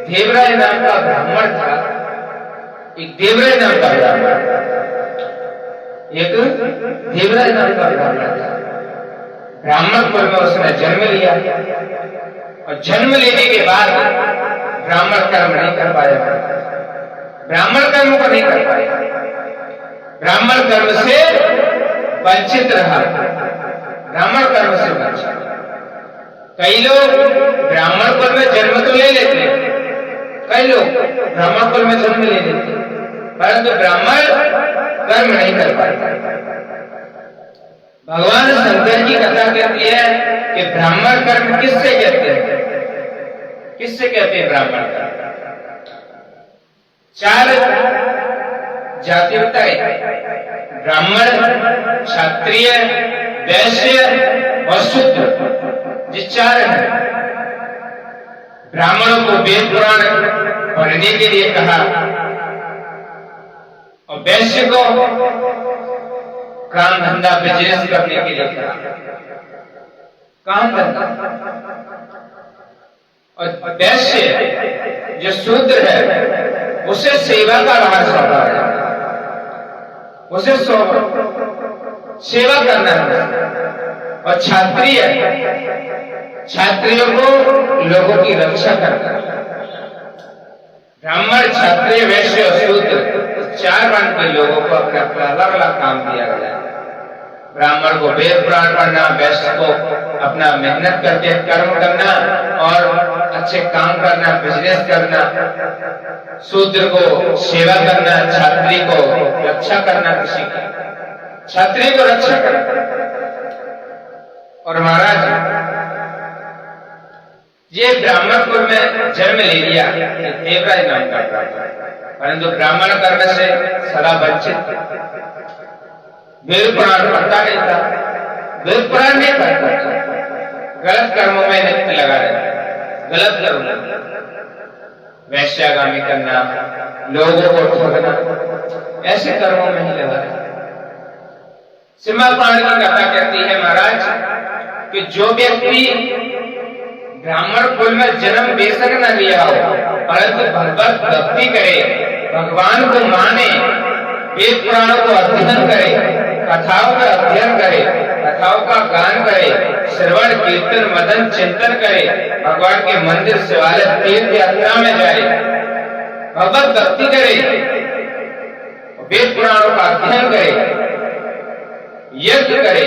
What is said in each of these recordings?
देवराय नाम का ब्राह्मण था, एक देवराय नाम का ब्राह्मण, एक देवराय नाम का ब्राह्मण था। ब्राह्मण कुल में उसने जन्म लिया और जन्म लेने के बाद ब्राह्मण कर्म नहीं कर पाया, ब्राह्मण कर्म को नहीं कर पाया, ब्राह्मण कर्म से वंचित रहा, ब्राह्मण कर्म से वंचित। कई लोग ब्राह्मण कुल में जन्म तो ले लेते हैं, कई लोग ब्राह्मण कुल में जन्म ले लेते हैं, परंतु ब्राह्मण कर्म नहीं कर पाते। भगवान शंकर की कथा कहती है कि ब्राह्मण कर्म किससे कहते हैं, किससे कहते हैं ब्राह्मण कर्म? 4 जाति बताए, ब्राह्मण, क्षत्रिय, वैश्य और शूद्र, ये 4 हैं। ब्राह्मणों को वेद पुराण पढ़ने के लिए कहा और वैश्य को काम धंधा बिजनेस करने के लिए कहा, काम धंधा। और वैश्य जो शूद्र है उसे सेवा का भार सौंपा है, उसे सेवा करना है। और क्षत्रिय, क्षत्रियों को लोगों की रक्षा करना है। ब्राह्मण, क्षत्रिय, वैश्य और शूद्र 4 वर्ण के लोगों को अपना अलग अलग काम दिया गया है। ब्राह्मण को वेद पुराण पढ़ना, वैश्य को अपना मेहनत करके कर्म करना और अच्छे काम करना, बिजनेस करना, शूद्र को सेवा करना, क्षत्रिय को रक्षा करना, किसी की क्षत्रिय को रक्षा करना। और महाराज ये ब्राह्मण कुल में जन्म ले लिया, देवराय नाम का ब्राह्मण, परंतु ब्राह्मण कर्म से सदा वंचित, वेद पुराण पढ़ता नहीं था, वेद पुराण नहीं पढ़ता, गलत कर्मों में नित्य लगा रहता, गलत कर्म, वैश्यागामी करना, लोगों को ठगना, ऐसे कर्मों में ही लगा रहता। सिम्हा पुराण की कथा कहती है महाराज कि जो व्यक्ति ब्राह्मण कुल में जन्म बेशक न लिया हो, परंतु भगवत भक्ति करे, भगवान को माने, वेद पुराणों को अध्ययन करे, कथाओं का अध्ययन करे, कथाओं का गान करे, श्रवण कीर्तन मदन चिंतन करे, भगवान के मंदिर शिवालय तीर्थ यात्रा में जाए, भगवत भक्ति करे, वेद पुराणों का अध्ययन करे, यज्ञ करे,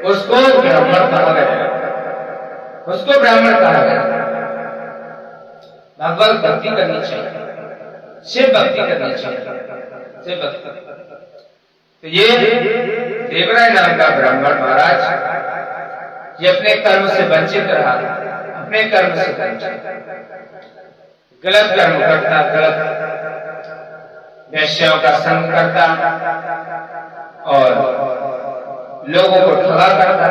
उसको ब्राह्मण कहा गया, उसको ब्राह्मण कहा गया। भगवत भक्ति करनी चाहिए, शिव भक्ति करनी चाहिए, शिव भक्ति। तो ये देवराय नाम का ब्राह्मण महाराज ये अपने कर्म से वंचित रहा, अपने कर्म से वंचित, गलत कर्म करता, गलत वैश्यों का संग करता और लोगों को ठगा करता।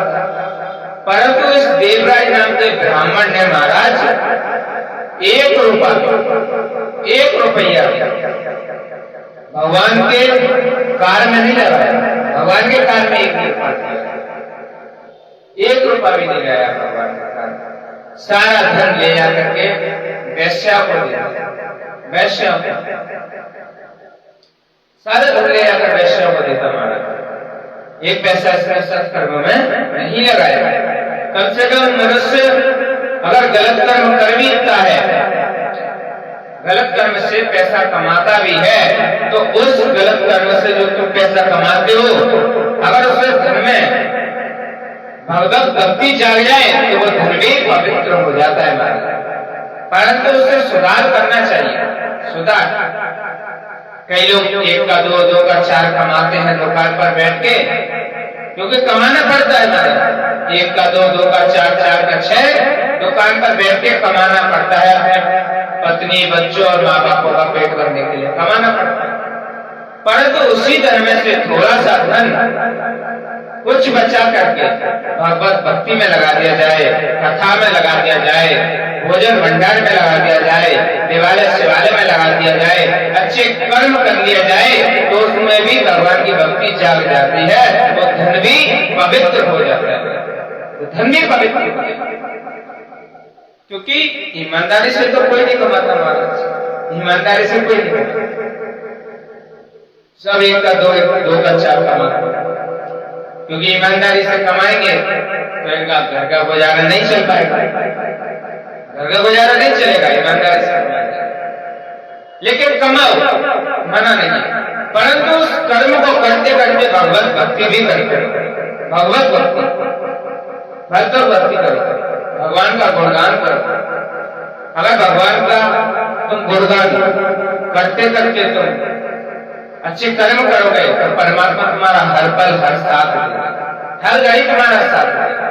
परंतु इस देवराय नाम के ब्राह्मण ने महाराज 1 रुपया भगवान के कार्य में नहीं लगाया, भगवान के कार्य में 1 रुपया भी नहीं लगाया भगवान के कार्य। सारा धन ले जाकर के वैश्या को दिया, वैश्या को सारा धन ले जाकर वैश्या को देता महाराज। 1 पैसा इसने सत्कर्म में नहीं लगाया। कम से कम मनुष्य अगर गलत कर्म कर भी देता है, गलत कर्म से पैसा कमाता भी है, तो उस गलत कर्म से जो तुम पैसा कमाते हो, अगर उस धन में भगवत भक्ति जाग जाए तो वो धन भी पवित्र हो जाता है महाराज। परंतु उसे सुधार करना चाहिए, सुधार। कई लोग 1 का 2, 2 का 4 कमाते हैं दुकान पर बैठ के, क्योंकि कमाना पड़ता है महाराज। 1 का 2, 2 का 4, 4 का 6 दुकान पर बैठ के कमाना पड़ता है, अपने पत्नी बच्चों और माँ बापों का पेट भरने के लिए कमाना पड़ता है। परंतु उसी धन में से थोड़ा सा धन कुछ बचा करके भगवत भक्ति में लगा दिया जाए, कथा में लगा दिया जाए, भोजन भंडार में लगा दिया जाए, देवालय शिवालय में लगा दिया जाए, अच्छे कर्म कर लिया जाए, तो उसमें भी भगवान की भक्ति जाग जाती है, वो धन भी पवित्र हो जाता है, तो धन भी पवित्र। क्योंकि ईमानदारी से तो कोई नहीं कमाता महाराज, ईमानदारी से कोई नहीं कमाता, सब एक का दो का चार कमाता, क्योंकि ईमानदारी से कमाएंगे तो इनका घर का गुजारा नहीं चल पाएगा, घर का गुजारा नहीं चलेगा ईमानदारी से कमाएंगे। लेकिन कमाओ मना नहीं, परंतु उस कर्म को करते करते भगवत भक्ति भी करते रहो, भगवत भक्ति भक्तो भक्ति करो, भगवान का गुणगान करो। अगर भगवान का तुम गुणगान करते करते तुम अच्छे कर्म करोगे तो परमात्मा तुम्हारा हर पल हर साथ देगा, हर घड़ी तुम्हारा साथ देगा।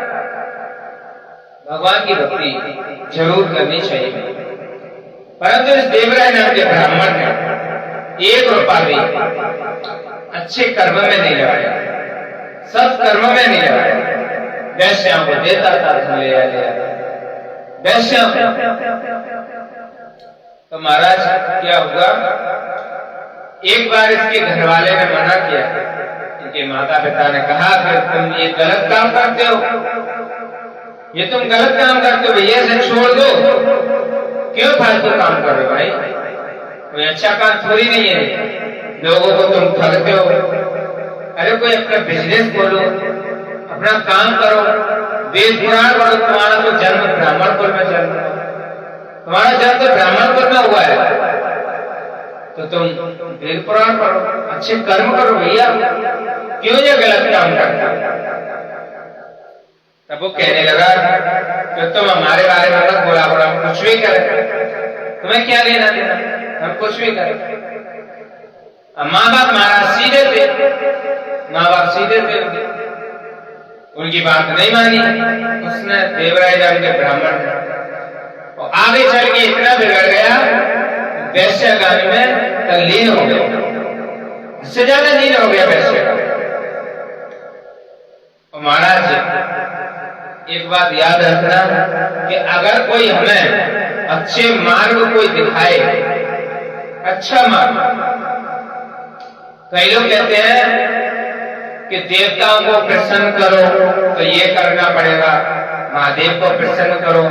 भगवान की भक्ति जरूर करनी चाहिए। परंतु इस देवराय नाम के ब्राह्मण ने 1 रुपया भी अच्छे कर्म में नहीं लगाया, सब कर्म में नहीं लगाया, वैश्याओं को देता था, ले आया वैश्याओं। तो महाराज क्या हुआ, एक बार इसके घर वाले ने मना किया, इनके माता पिता ने कहा कि तुम ये गलत काम करते हो, ये तुम गलत काम करते हो, भैया से छोड़ दो, क्यों फालतू काम कर रहे हो भाई, कोई अच्छा काम थोड़ी नहीं है, लोगों को तुम ठगते हो। अरे कोई अपना बिजनेस खोलो, अपना काम करो, वेद पुराण पढ़ो, तुम्हारा तो जन्म ब्राह्मण कुल में जन्म, तुम्हारा जन्म तो ब्राह्मण कुल में हुआ है, तो तुम वेद पुराण पढ़ो, अच्छे कर्म करो भैया, क्यों ये गलत काम करते हो। तब वो कहने लगा कि तुम हमारे बारे में मत बोला, हम कुछ भी करें, तुम्हें क्या लेना देना, हम कुछ भी करें। माँ बाप महाराज सीधे थे, माँ बाप सीधे थे, उनकी बात नहीं मानी उसने, देवराय नाम के ब्राह्मण, और आगे चल के इतना बिगड़ गया, वैश्यगामी में तल्लीन हो गया, इससे ज्यादा लीन हो गया वैश्यगामी। और महाराज एक बात याद रखना कि अगर कोई हमें अच्छे मार्ग कोई दिखाए, अच्छा मार्ग, कई लोग कहते हैं कि देवताओं को प्रसन्न करो तो ये करना पड़ेगा, महादेव को प्रसन्न करो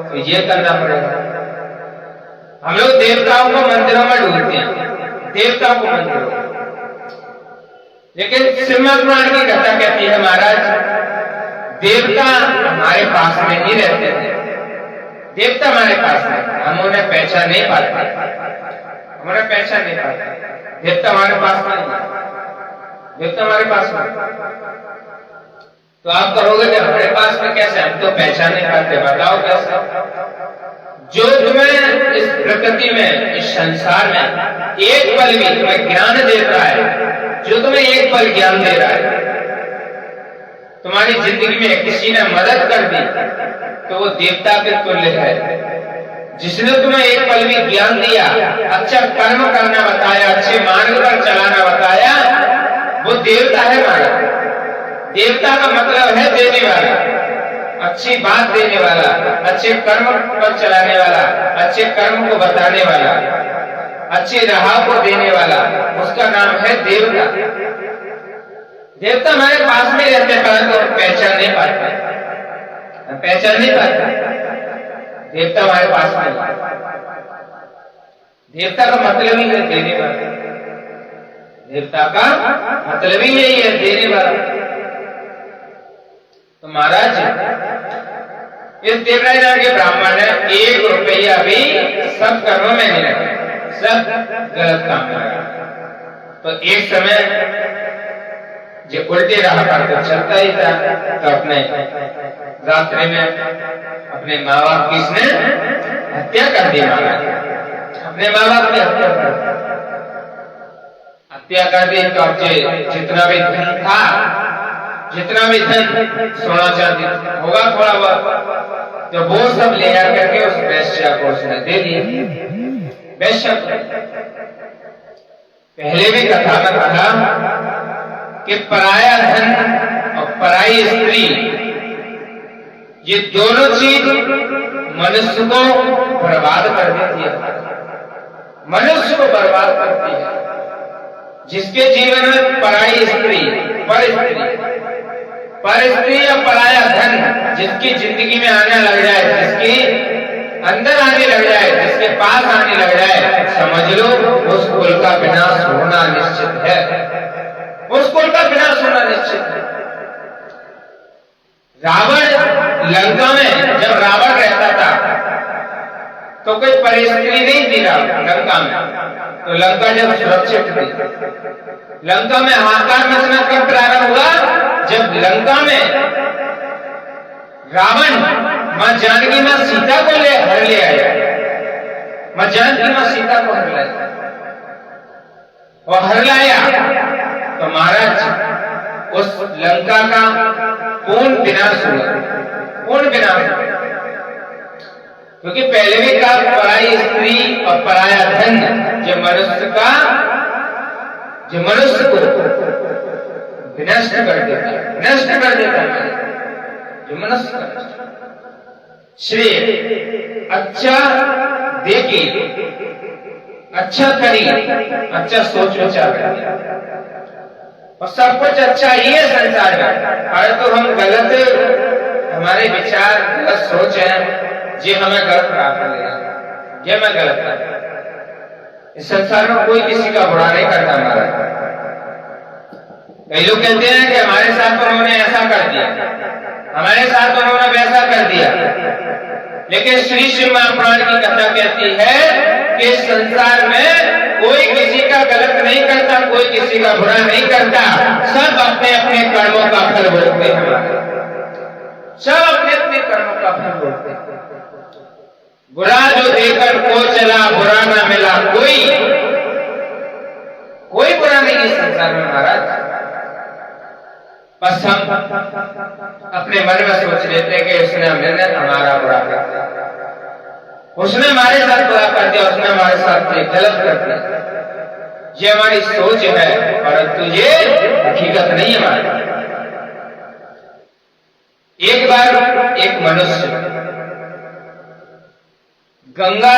तो ये करना पड़ेगा। हम लोग देवताओं को मंदिरों में ढूंढते हैं, देवताओं को मंदिरों में, लेकिन श्रीमद् पुराण की कथा कहती है महाराज देवता हमारे पास में ही रहते थे, देवता हमारे पास में, हम उन्हें पहचान नहीं पाते, हम उन्हें पहचान नहीं पाते, देवता हमारे पास में, देवता हमारे पास में। तो आप कहोगे कि हमारे पास में कैसे, हम तो पहचान नहीं पाते, बताओ कैसे। जो तुम्हें इस प्रकृति में, इस संसार में एक पल भी तुम्हें ज्ञान देता है, जो तुम्हें एक पल ज्ञान दे रहा है, तुम्हारी जिंदगी में किसी ने मदद कर दी तो वो देवता के तुल्य है। जिसने तुम्हें एक पल भी ज्ञान दिया, अच्छा कर्म करना बताया, अच्छे मार्ग पर चलाना बताया, वो देवता है महाराज। देवता का मतलब है देने वाला, अच्छी बात देने वाला, अच्छे कर्म पर चलाने वाला, अच्छे कर्म को बताने वाला, अच्छी राह को देने वाला, उसका नाम है देवता। देवता हमारे पास में रहते, परंतु हम पहचान नहीं पाते, हम पहचान नहीं पाते। देवता हमारे पास में, देवता का मतलब ही है देने वाला, देवता का मतलब ही यही है देने वाला। तो महाराज इस देवराय नाम के ब्राह्मण ने 1 रुपया भी सब कर्मों में नहीं लगा, सब गलत काम में लगा। तो एक समय जो उल्टे राह पर तो चलता ही था, तो अपने रात्रि में अपने माँ बाप की इसने हत्या कर दी, अपने माँ बाप की हत्या कर दी। तो अब जितना भी धन था, जितना भी धन सोना चांदी होगा थोड़ा बहुत, तो वो सब ले आकर के उस वैश्या को उसने दे दिया। वैश्या पहले भी कथा में कहा कि पराया धन और पराई स्त्री, ये दोनों चीज मनुष्य को बर्बाद कर देती है, मनुष्य को बर्बाद करती है। जिसके जीवन में पराई स्त्री, पर स्त्री या पराया धन जिसकी जिंदगी में आने लग जाए, जिसके अंदर आने लग जाए, जिसके पास आने लग जाए, समझ लो उस कुल का विनाश होना निश्चित है, उस कुल का विनाश होना निश्चित है। रावण लंका में जब रावण रहता था तो कोई परिस्थिति नहीं थी लंका में, तो लंका जब सुरक्षित थी। लंका में हाहाकार मचना कब प्रारंभ हुआ? जब लंका में रावण मां जानकी मां सीता को हर ले आया, मां जानकी मां सीता को हर लाया, और हर लाया तो महाराज उस लंका का पूर्ण विनाश हुआ, पूर्ण विनाश हुआ। क्योंकि पहले भी कहा पराई स्त्री और पराया धन जो मनुष्य को विनष्ट कर देता है, नष्ट कर देता है, जो मनुष्य श्रेय अच्छा देखी, अच्छा करी, अच्छा सोच विचार करी, और सब कुछ अच्छा ही है संसार में। अरे तो हम गलत, हमारे विचार गलत सोच है, ये हमें गलत प्राप्त कर लिया, ये मैं गलत है। इस संसार में कोई किसी का बुरा नहीं करता हमारा। कई लोग कहते हैं कि हमारे साथ उन्होंने ऐसा कर दिया, हमारे साथ उन्होंने वैसा कर दिया, लेकिन श्री श्री महापुराण की कथा कहती है कि संसार में कोई किसी का गलत नहीं करता, कोई किसी का बुरा नहीं करता, सब अपने अपने कर्मों का फल भोगते हैं, सब अपने अपने कर्मों का फल भोगते हैं। बुरा जो देकर को चला, बुरा ना मिला, कोई बुरा नहीं है संसार में महाराज। बस हम अपने मन में सोच लेते कि उसने हमारा बुरा कर दिया, उसने हमारे साथ बुरा कर दिया, उसने हमारे साथ गलत कर दिया। ये हमारी सोच है, परंतु ये हकीकत नहीं है हमारी। एक बार एक मनुष्य गंगा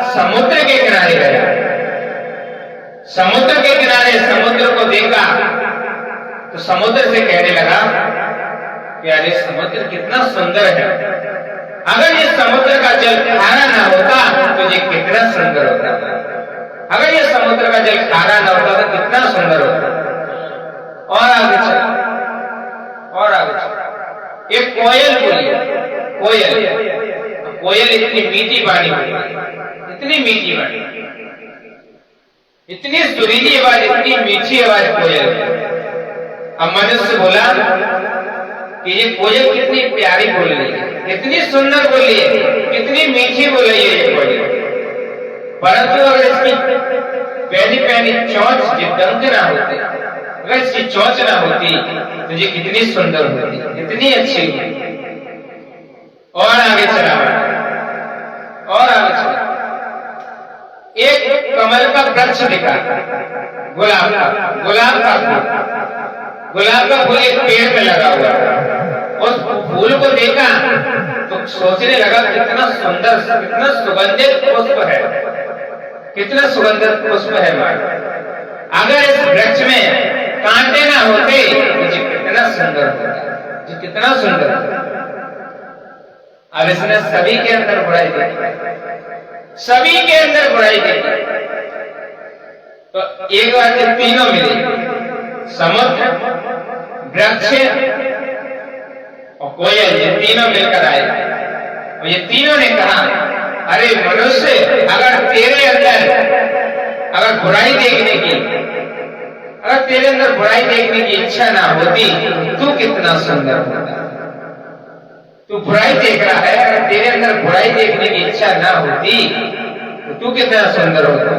समुद्र के किनारे गया, समुद्र के किनारे समुद्र को देखा तो समुद्र से कहने लगा कि अरे समुद्र कितना सुंदर है, अगर ये समुद्र का जल खारा ना होता तो ये कितना सुंदर होता, अगर ये समुद्र का जल खारा ना होता तो कितना सुंदर होता। और आगे चला, और आगे चला, एक कोयल बोली, कोयल इतनी मीठी वाणी बोली, इतनी मीठी वाणी, इतनी सुरीली आवाज, इतनी मीठी आवाज कोयल। अब मनुष्य बोला कि ये कोयल कितनी प्यारी बोल रही है, कितनी सुंदर बोली है, कितनी मीठी बोल रही है ये कोयल, परंतु अगर इसकी पहली पहली चोंच ये डंक ना होते, अगर इसकी चोंच ना होती तो ये कितनी सुंदर होती, कितनी अच्छी होती। और आगे चला, और आगे चला, एक कमल का वृक्ष दिखा, गुलाब का फूल एक पेड़ पे लगा हुआ था। उस फूल को देखा तो सोचने लगा कितना सुंदर, कितना सुगंधित पुष्प है, कितना सुगंधित पुष्प है हमारा, अगर इस वृक्ष में कांटे ना होते तो कितना सुंदर होता, जी कितना सुंदर होता। अब इसने सभी के अंदर बुराई देखी, सभी के अंदर बुराई देखी, तो एक बार जब तीनों मिले, समुद्र, वृक्ष और कोयल, ये तीनों मिलकर आए, और ये तीनों ने कहा अरे मनुष्य, अगर तेरे अंदर अगर बुराई देखने की, अगर तेरे अंदर बुराई देखने की इच्छा ना होती तू कितना सुंदर होता। तू बुराई देख रहा है, अगर तेरे अंदर बुराई देखने की इच्छा ना होती तो तू कितना सुंदर होता।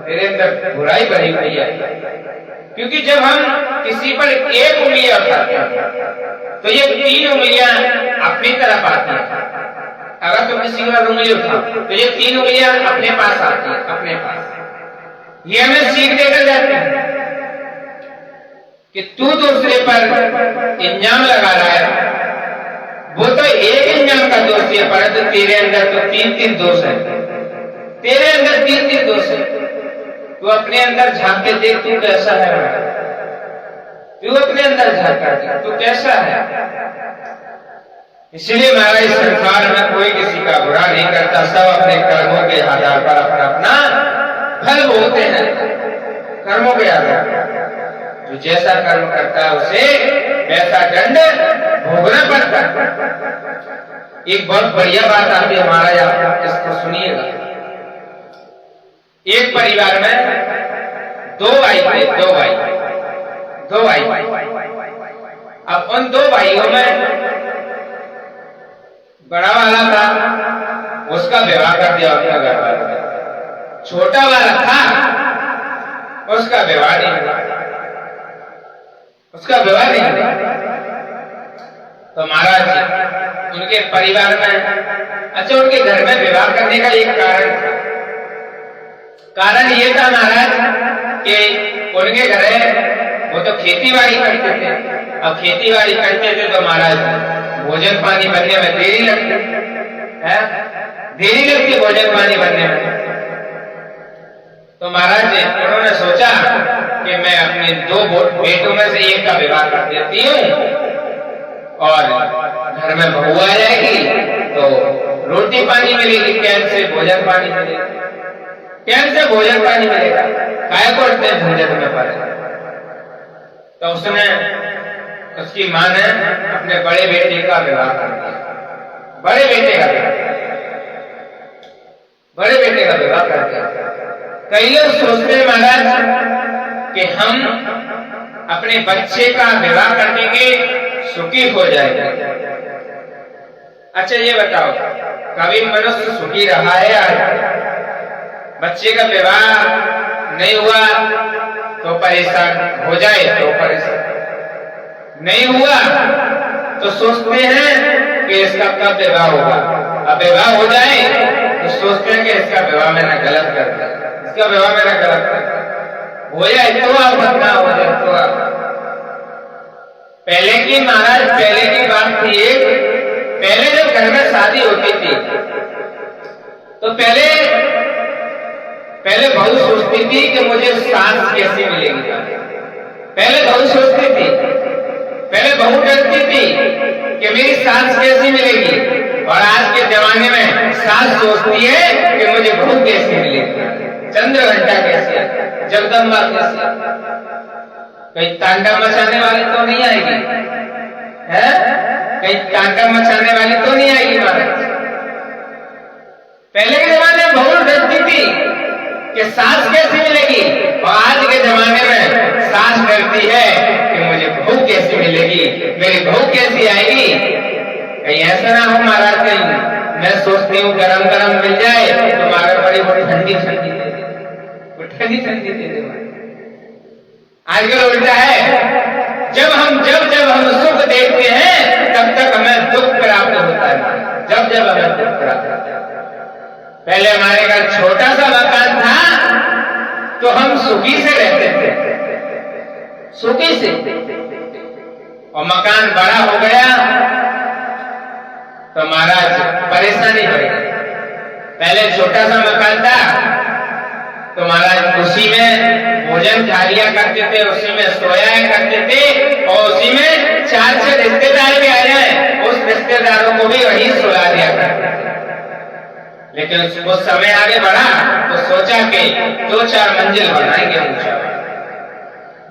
तेरे अंदर बुराई भरी हुई है, क्योंकि जब हम किसी पर एक उंगली उठाते हैं तो ये तीन उंगलियां अपनी तरफ आती हैं। अगर तुम किसी पर उंगली उठाओ तो ये तीन उंगलियां अपने पास आती हैं, अपने पास। ये हमें सीख देकर जाते हैं कि तू दूसरे पर इल्जाम लगा रहा है, वो तो एक इल्जाम का दोष है, परंतु तेरे अंदर तो तीन तीन दोष है, तेरे अंदर तीन तीन दोष है। तू अपने अंदर झांक के देख, तू कैसा है, तू अपने अंदर झांक कर देख, तू कैसा है। इसलिए महाराज इस संसार में कोई किसी का बुरा नहीं करता, सब अपने कर्मों के आधार पर अपना अपना फल भोगते हैं। कर्मों के आधार पर जो जैसा कर्म करता है उसे वैसा दंड भोगना पड़ता है। एक बहुत बढ़िया बात आती है महाराज, आप इसको सुनिएगा। एक परिवार में दो भाई थे, दो भाई। अब उन दो भाइयों में बड़ा वाला था, उसका विवाह कर दिया अपना घर वाला। छोटा वाला था, उसका विवाह नहीं हुआ। तो महाराज उनके परिवार में, अच्छा उनके घर में विवाह करने का एक कारण ये था महाराज कि उनके घर वो तो खेती बाड़ी करते थे। अब खेती बाड़ी करते थे तो महाराज भोजन पानी बनने में देरी लगती भोजन पानी बनने में। तो महाराज उन्होंने सोचा कि मैं अपने दो बेटों में से एक का विवाह कर देती हूँ और घर में बहू आ जाएगी तो रोटी पानी मिलेगी, कैन से भोजन पानी मिलेगा, काय को झंझट में पड़े। तो उसने, उसकी माँ ने अपने बड़े बेटे का विवाह कर दिया। बड़े बेटे का विवाह कर दिया। कई लोग सोचते हैं महाराज कि हम अपने बच्चे का विवाह करने के सुखी हो जाएंगे। अच्छा ये बताओ, कभी मनुष्य सुखी रहा है आज? बच्चे का विवाह नहीं हुआ तो परेशान हो जाए, तो परेशान नहीं हुआ तो सोचते हैं कि इसका कब विवाह होगा। अब विवाह हो जाए तो सोचते हैं कि इसका विवाह मैंने गलत कर दिया, इसका विवाह मैंने गलत कर दिया। हो जाए तो आप बदना हो जाए तो आप। पहले की महाराज, पहले की बात थी, पहले जब घर में शादी होती थी तो पहले बहू सोचती थी कि मुझे सास कैसी मिलेगी। पहले बहू सोचती थी, पहले बहू डरती थी कि मेरी सास कैसी मिलेगी। और आज के जमाने में सास सोचती है कि मुझे बहू कैसी मिलेगी, चंद्रघंटा कैसी है, जगदम्बा कैसी। कहीं तांडव मचाने वाली तो नहीं आएगी, है? कहीं तांडव मचाने वाली तो नहीं आएगी महाराज। पहले के जमाने में बहू डरती थी कि सास कैसी मिलेगी, और आज के जमाने में सास डरती है कि मुझे बहू कैसी मिलेगी, मेरी बहू कैसी आएगी। कहीं ऐसा ना हो महाराज, कहीं मैं सोचती हूँ गरम गरम मिल जाए तो महाराज बड़ी ठंडी दे दे। आजकल उल्टा है, जब हम सुख देखते हैं तब तक हमें दुख प्राप्त होता है। जब हमें दुख प्राप्त होता है। पहले हमारे घर छोटा सा मकान था तो हम सुखी से रहते थे, सुखी से। और मकान बड़ा हो गया तो महाराज परेशानी बढ़ गई। पहले छोटा सा मकान था तो महाराज उसी में भोजन खा लिया करते थे, उसी में सोया करते थे, और उसी में 4-6 रिश्तेदार भी आ जाए उस रिश्तेदारों को भी वही सुला दिया करते थे। लेकिन वो समय आगे बढ़ा तो सोचा कि 2-4 मंजिल बनाएंगे ऊंचा।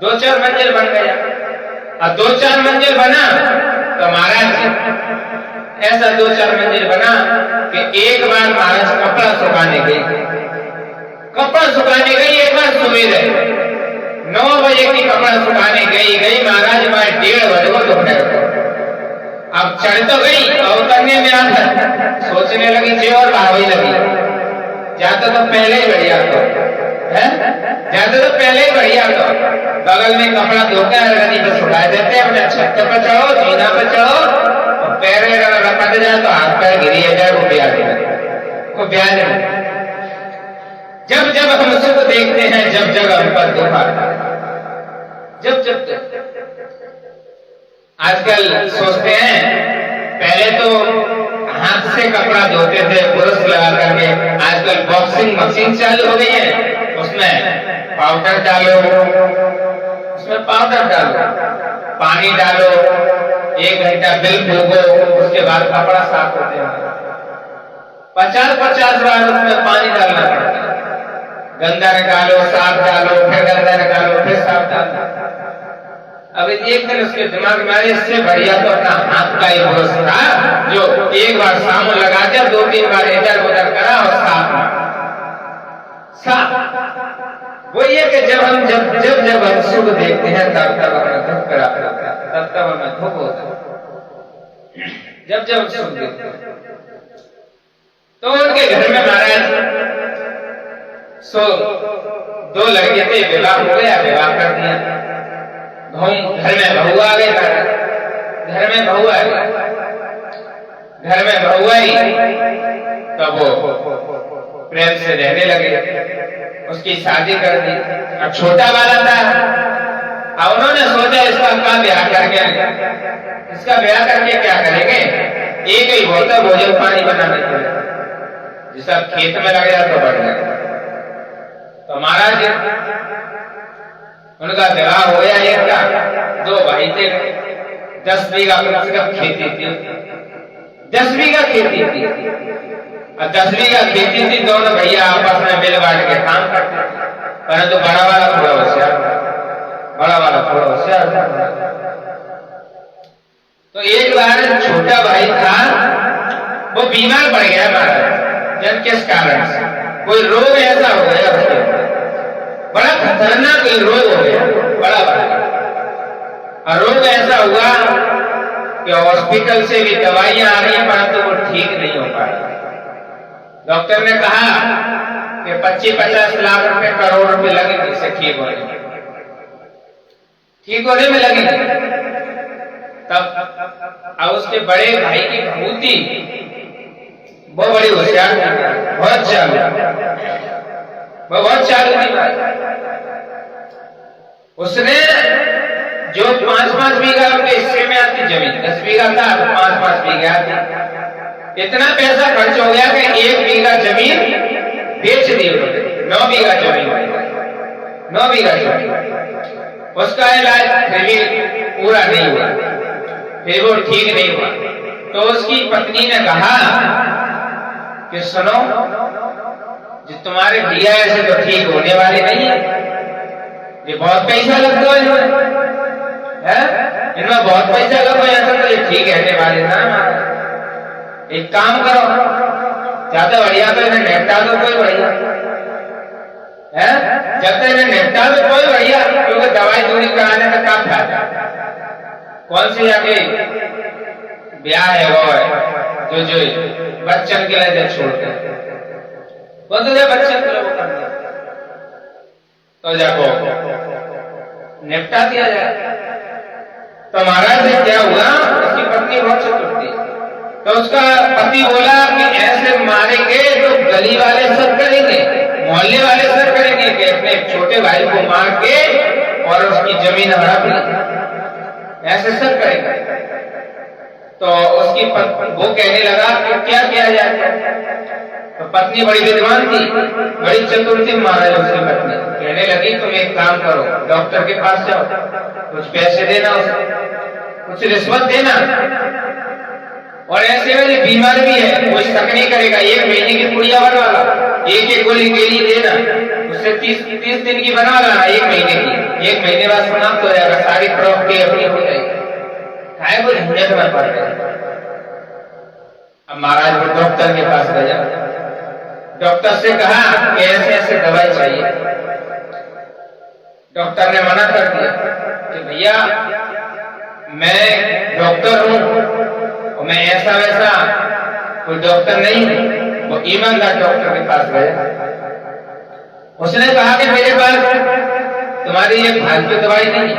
2-4 मंजिल बन गया। अब 2-4 मंजिल बना तो महाराज ऐसा 2-4 मंजिल बना कि एक बार महाराज कपड़ा सुखाने गई एक बार सुबह 9 बजे की कपड़ा सुखाने गई महाराज, मैं 1:30 बजे को दोपहर को। अब चढ़ तो गई और उतरने में आता सोचने लगी जे और भावी लगी, जाता तो पहले ही बढ़िया तो है, जाता तो पहले ही बढ़िया तो। बगल में कपड़ा धोकर अलगनी पर सुखा देते, अपने छत पर चढ़ो, जीना पर चढ़ो, और पैर रपट जाए तो हाथ पैर गिरी जाए, वो ब्याज में। जब हम सुख देखते हैं, जब हम पर दुख आता है, जब आजकल सोचते हैं, पहले तो हाथ से कपड़ा धोते थे ब्रश लगा करके, आजकल बॉक्सिंग मशीन चालू हो गई है, उसमें पाउडर डालो, पानी डालो, 1 घंटा बिल भूगो, उसके बाद कपड़ा साफ होते हैं। 50-50 बार उसमें पानी डालना पड़ता है। गंदा निकालो, साफ डालो, फिर गंदा निकालो, फिर साफ डालो। अब एक दिन उसके दिमाग में आया, इससे बढ़िया तो अपना हाथ का ही ब्रश था, जो एक बार साबुन लगा दिया, 2-3 बार इधर उधर करा और साफ। वो ये कि जब हम सुख देखते हैं तब हमें दुख करा, तब हमें दुख होता है। जब सुख देखते हैं तो उनके घर में महाराज 2 लड़के थे, विवाह हो गया, विवाह कर दिया। घर में बहू आ गई, घर में बहू आई, तब वो प्रेम से रहने लगे, उसकी शादी कर दी। अब छोटा वाला था, अब उन्होंने सोचा इसका ब्याह करके क्या करेंगे, एक ही होता भोजन पानी बनाने के लिए, जिसका खेत में लग गया तो बढ़ गया। तो महाराज उनका विवाह हो गया, एक का 2 भाई थे, 10 बीघा खेती थी, 10 बीघा खेती थी, और 10 बीघा खेती थी। दोनों भैया आपस में मिल बांट के काम करते थे, परंतु बड़ा वाला थोड़ा होशियार था। तो एक बार छोटा भाई था, वो बीमार पड़ गया महाराज। जब किस कारण से, कोई रोग ऐसा हो गया उसके, बड़ा खतरनाक कोई रोग हो गया, बड़ा और रोग ऐसा हुआ कि हॉस्पिटल से भी दवाइयां आ रही हैं, परंतु वो ठीक नहीं हो पा रही। डॉक्टर ने कहा कि 25-50 लाख रुपए, करोड़ रुपए लगेंगे इसे ठीक होने में लगेंगे। तब अब उसके बड़े भाई की बहू थी, वो बड़ी होशियार थी, बहुत चालू थी। उसने जो 5-5 बीघा उनके हिस्से में आती जमीन, 10 बीघा था तो 5-5 बीघा थी। इतना पैसा खर्च हो गया कि 1 बीघा जमीन बेच दी उन्होंने, 9 बीघा जमीन, 9 बीघा जमीन। उसका इलाज फिर भी पूरा नहीं हुआ, फिर वो ठीक नहीं हुआ। तो उसकी पत्नी ने कहा कि सुनो, जो तुम्हारे भैया ऐसे तो ठीक होने वाले नहीं है, ये बहुत पैसा लगता है इनमें बहुत पैसा लगता है, ऐसा तो ये ठीक रहने वाले ना। एक काम करो, ज्यादा बढ़िया तो इन्हें निपटा दो, कोई बढ़िया है, जब तक इन्हें निपटा दो कोई बढ़िया, क्योंकि दवाई दूरी कराने का काम फायदा। कौन सी आगे ब्याह है वो है जो बच्चन के लिए छोड़ते हैं, वो तो बच्चन के लिए वो करते, तो जाको निपटा दिया जाए। तो महाराज से क्या हुआ, उसकी पत्नी बहुत चतुर थी, तो उसका पति बोला कि ऐसे मारेंगे तो गली वाले सब करेंगे, मोहल्ले वाले सब करेंगे कि अपने छोटे भाई को मार के और उसकी जमीन हड़प ली, ऐसे सब करेंगे। तो उसकी वो कहने लगा कि क्या किया जाए। तो पत्नी बड़ी विद्वान थी, बड़ी चतुर थी महाराज। उसकी पत्नी कहने लगी तुम एक काम करो, डॉक्टर के पास जाओ, कुछ पैसे देना, कुछ रिश्वत देना, और ऐसे में बीमार भी है, कोई शक नहीं करेगा, 1 महीने की पुड़िया बनवा ला, एक गोली केली देना, उससे 30 दिन की बनवा लाना, 1 महीने की, 1 महीने बाद समाप्त हो जाएगा, सारी प्रॉपर्टी अपनी हो जाएगी। काय वो झंझट में पड़ गए। अब महाराज वो डॉक्टर के पास गया, डॉक्टर से कहा कि ऐसे ऐसे दवाई चाहिए। डॉक्टर ने मना कर दिया कि भैया मैं डॉक्टर हूं, मैं ऐसा वैसा कोई डॉक्टर नहीं हूं। वो ईमानदार डॉक्टर के पास गया, उसने कहा कि मेरे पास तुम्हारी ये फालतू दवाई नहीं है,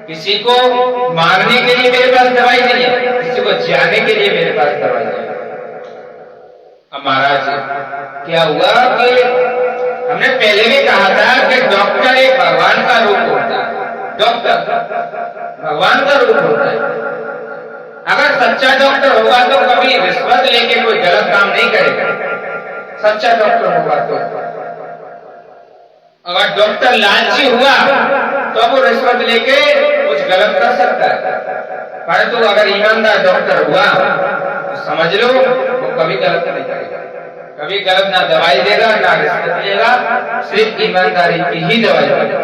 किसी को मारने के लिए मेरे पास दवाई नहीं है, किसी को जाने के लिए मेरे पास दवाई है। अब महाराज क्या हुआ कि हमने पहले भी कहा था कि डॉक्टर एक भगवान का रूप होता है, डॉक्टर भगवान का रूप होता है। अगर सच्चा डॉक्टर होगा तो कभी रिश्वत लेके कोई गलत काम नहीं करेगा, सच्चा डॉक्टर होगा तो। अगर डॉक्टर लालची हुआ तो वो रिश्वत लेके कुछ गलत कर सकता है, परंतु अगर ईमानदार डॉक्टर हुआ तो समझ लो वो कभी गलत नहीं करेगा, कभी गलत ना दवाई देगा ना रिश्वत लेगा, सिर्फ ईमानदारी की ही दवाई देगा।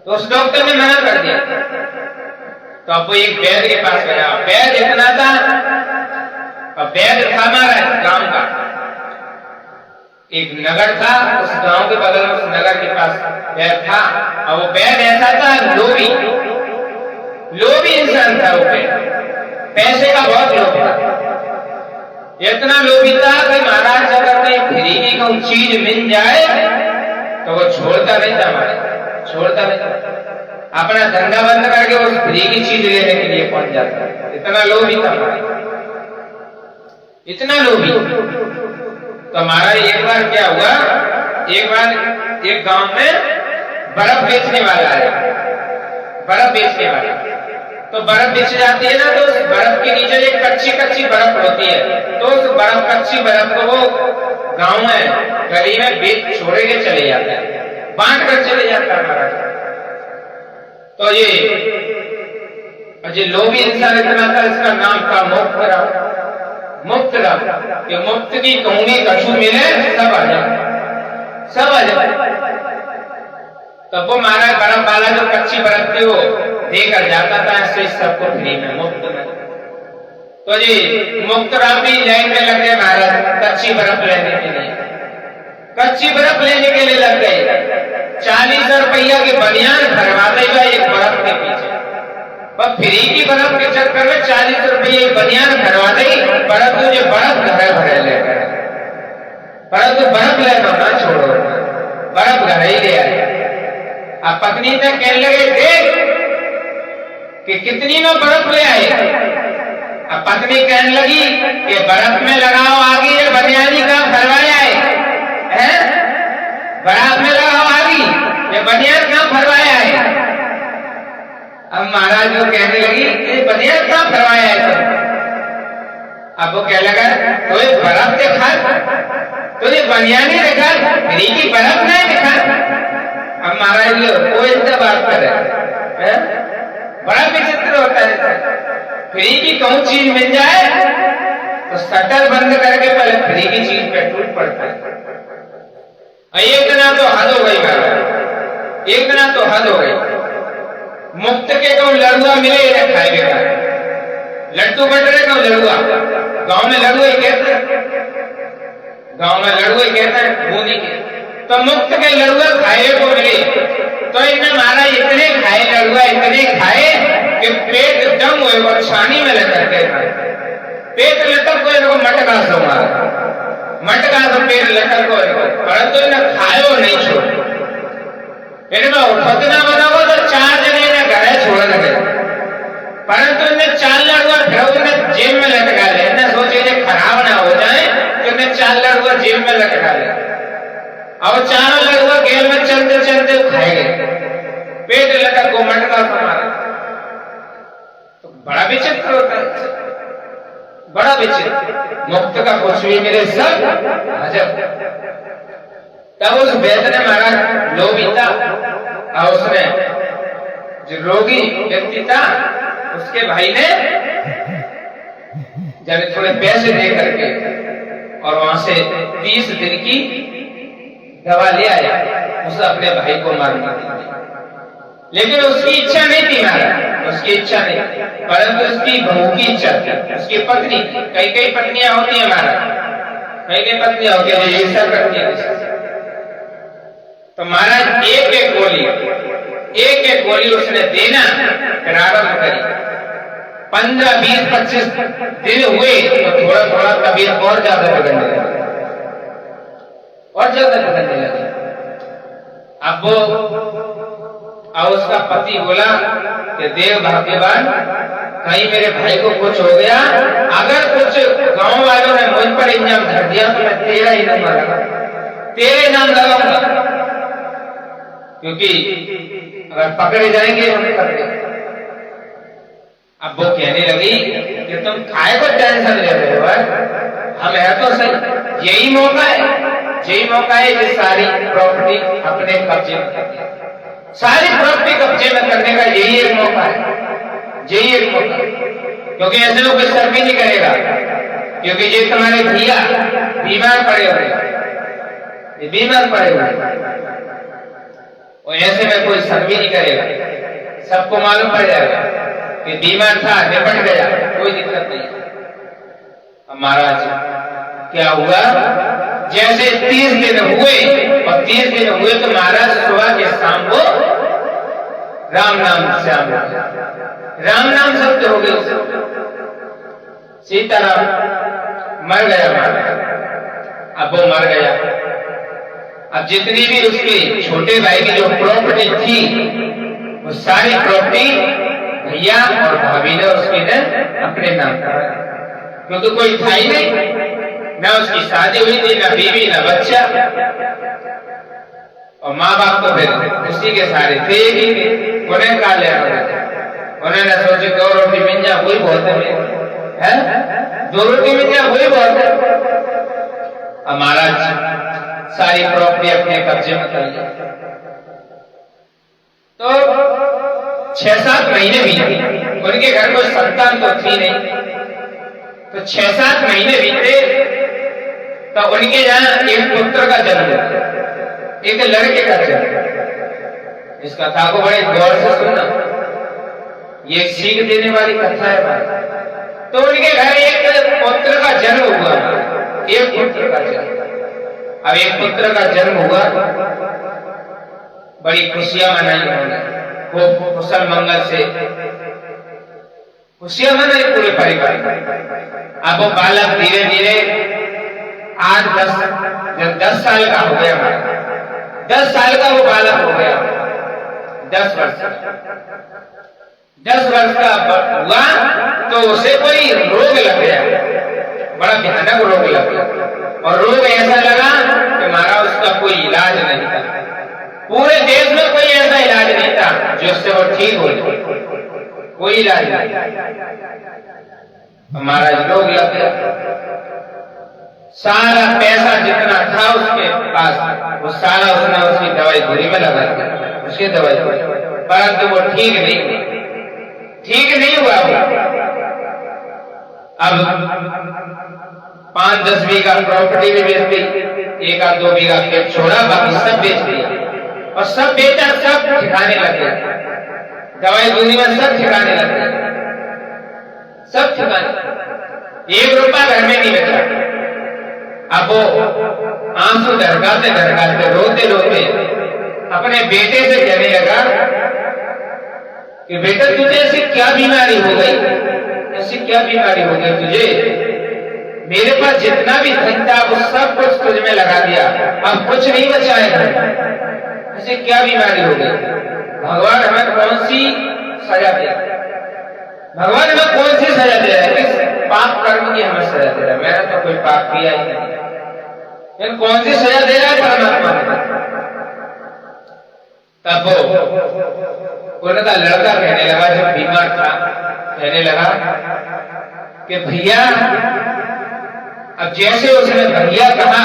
तो उस डॉक्टर ने मना कर दिया। तो अब वो एक वैद्य के पास गया। वैद्य इतना था, अब वैद्य था हमारा गांव का एक नगर था, उस गांव के बगल में उस नगर के पास वैद्य था। और वो वैद्य ऐसा था लोभी इंसान था। वो पैसे का बहुत लोभ था, इतना लोभी था कि महाराज अगर कहीं फ्री की कोई चीज मिल जाए तो वो छोड़ता नहीं था, छोड़ता नहीं, अपना धंधा बंद करके उस फ्री की चीज लेने के लिए पहुंच जाता। इतना लोभी था, इतना लोभी। तो हमारा एक बार क्या हुआ, एक बार एक गांव में बर्फ बेचने वाला आया, बर्फ बेचने वाला। तो बर्फ बेच जाती है ना, तो उस बर्फ के नीचे एक कच्ची कच्ची बर्फ होती है, तो उस बर्फ कच्ची बर्फ को वो गांव में गली में बेच छोड़े के चले जाते हैं, बांट कर चले जाता है महाराज। तो ये लोभी इंसान इतना था, इसका नाम था मुक्त राम। ये मुक्त की कहूंगी कछु मिले सब आ जाए, सब आ जाए। तब वो महाराज बर्फ वाला जो कच्ची बर्फ थी वो देकर जाता था ऐसे सबको फ्री में, मुफ्त में। तो जी मुक्त राम भी लाइन में लग गए महाराज कच्ची बर्फ लेने के लिए, कच्ची बर्फ लेने के लिए लग गए। 40 रुपया की बनियान भरवाते हुए एक बर्फ के पीछे, पर फ्री की बर्फ के चक्कर में 40 रुपये की बनियान भरवा दी। बर्फ तुझे बर्फ घरे भरे लेकर, परंतु बर्फ लेना ना छोड़ो, बर्फ घर ही ले आए। अब पत्नी से कहने लगे देख कि कितनी में बर्फ ले आए। अब पत्नी कहने लगी कि बर्फ में लगाओ आगे, ये बनियानी का भरवाया है, बर्फ में लगाओ आगे, ये बनियान का भरवाया है। अब महाराज वो कहने लगी ये बनियान का भरवाया है। अब वो कह लगा तो ये बर्फ दिखा, तो ये बनियानी दिखा, फ्री की बर्फ नहीं दिखा। अब महाराज वो इतना बात करे, बड़ा विचित्र होता है। फ्री की कौन चीज मिल जाए तो शटर बंद करके पहले फ्री की चीज पे टूट पड़ता है। एक दिन तो हद हो गई महाराज, एक दिन तो हद हो गई। मुफ्त के कौन लड़ुआ मिले इन्हें खाएगा, लड्डू बट रहे कौन लड़ुआ, गांव में लड़ुआ ही कहते हैं, गांव में लड़ुआ ही कहते हैं बूंदी के। तो मुफ्त के लड़ुआ खाए को मिले, तो इन्हें महाराज इतने खाए लड़ुआ, इतने खाए कि पेट दम हुए और छानी में लटक गए। पेट लटक को इनको मटका सो मारा, मटका से पेट लटक को, परंतु इन्हें खाए नहीं छोड़। इनमें उठना बनाओ तो 4 जने इन्हें घरे छोड़ लगे, परंतु इन्हें 4 लड़ुआ फिर उन्हें जेब में लटका ले। इन्हें सोचे ये खराब ना हो जाए तो इन्हें 4 लड़ुआ जेब में लटका ले। अब 4 लड़ुआ गेल में चलते चलते खाए गए, पेट लटक को मटका मारा। तो बड़ा विचित्र होता है, बड़ा विचित्र। मुक्त का कुछ भी मिले सब अजब। तब उस वैद्य ने मारा लोभी था, और उसने जो रोगी व्यक्ति था उसके भाई ने जब थोड़े पैसे दे करके और वहां से 30 दिन की दवा ले आया, उसे अपने भाई को मारना थी। लेकिन उसकी इच्छा नहीं थी मारा, उसकी इच्छा नहीं, परंतु उसकी बहू की इच्छा थी, उसकी पत्नी। कई पत्नियां होती है मारा, कई पत्नियां होती है जो ऐसा करती है। तो महाराज एक एक गोली उसने देना प्रारंभ करी। 15, 20, 25 दिन हुए तो थोड़ा थोड़ा तबीयत और ज्यादा बिगड़ने लगी, और ज्यादा बिगड़ने लगी। अब और उसका पति बोला कि देव भाग्यवान, कहीं मेरे भाई को कुछ हो गया, अगर कुछ गांव वालों ने मुझ पर इल्जाम धर दिया तो मैं तेरा ही नाम लगाऊंगा, तेरे नाम लगाऊंगा, क्योंकि अगर पकड़े जाएंगे हम पकड़े। अब वो कहने लगी कि तुम खाए को टेंशन ले रहे हो, हम है तो सही, यही मौका है ये सारी प्रॉपर्टी अपने कब्जे में कर दिया। सारी प्रॉपर्टी कब्जे में करने का यही एक मौका है, यही एक मौका। क्योंकि ऐसे लोग कोई सर्व भी नहीं करेगा, क्योंकि ये तुम्हारे भैया बीमार पड़े हुए, ये बीमार पड़े हुए, और ऐसे में कोई सर्व भी नहीं करेगा। सबको मालूम पड़ जाएगा कि बीमार था, निपट गया, कोई दिक्कत नहीं। अब महाराज क्या हुआ, जैसे 30 दिन हुए, और 30 दिन हुए तो महाराज सुबह के शाम को राम नाम श्याम, राम नाम शब्द हो गए। सीताराम मर गया महाराज, अब वो मर गया। अब जितनी भी उसके छोटे भाई की जो प्रॉपर्टी थी, वो सारी प्रॉपर्टी भैया और भाभी ने उसके ने अपने नाम कराया, क्योंकि कोई था ही नहीं, ना उसकी शादी हुई थी, ना बीवी, ना बच्चा, और माँ बाप तो फिर उसी के सारे थे ही, उन्हें कहा ले उन्होंने सोचे 2 रोटी मिल जाए वही बहुत है, 2 रोटी मिल जाए वही बहुत है। अब महाराज सारी प्रॉपर्टी अपने कब्जे में कर ली। तो 6-7 महीने बीते, उनके घर में संतान तो थी नहीं, तो 6-7 महीने बीते तो उनके यहाँ एक पुत्र का जन्म हुआ, एक लड़के का जन्म। इस कथा को बड़े गौर से सुनना, ये एक सीख देने वाली कथा है। तो उनके घर एक पुत्र का जन्म हुआ, एक पुत्र का जन्म। अब एक पुत्र का जन्म हुआ, बड़ी खुशियां मनाई उन्होंने, वो कुशल मंगल से खुशियां मनाई पूरे परिवार। अब वो बालक धीरे धीरे 10 साल का हो गया, 10 साल का वो बालक हो गया, 10 वर्ष का हुआ तो उसे कोई रोग लग गया, बड़ा भयानक रोग लग गया, और रोग ऐसा लगा कि महाराज उसका कोई इलाज नहीं था, पूरे देश में कोई ऐसा इलाज नहीं था जिससे वो ठीक हो जाए, कोई इलाज नहीं। महाराज रोग लग गया, सारा पैसा जितना था उसके पास वो सारा उसने उसकी दवाई गोली में लगा दिया, उसकी दवाई, परंतु वो ठीक नहीं हुआ। अब 5-10 बीघा प्रॉपर्टी भी बेच दी, 1-2 बीघा खेत छोड़ा, बाकी सब बेच दिया, और सब बेचा, सब ठिकाने लग गया, दवाई गोली में सब ठिकाने लग गया, सब ठिकाने, 1 रुपया घर में नहीं बचा। अब वो आंसू धड़काते धड़काते रोते रोते अपने बेटे से कहने लगा कि बेटा तुझे ऐसी क्या बीमारी हो गई, ऐसी क्या बीमारी हो गई तुझे, मेरे पास जितना भी धन था वो सब कुछ तुझ में लगा दिया, अब कुछ नहीं बचा है, ऐसी क्या बीमारी हो गई, भगवान हमें कौन सी सजा दे, भगवान हमें कौन सी सजा दे रहा है, किस पाप कर्म की हमें सजा दे रहा है, मैंने तो कोई पाप किया ही नहीं, लेकिन कौन सी सजा दे रहा है परमात्मा ने। तब उनका लड़का कहने लगा, जब बीमार था, कहने लगा कि भैया, अब जैसे उसने भैया कहा,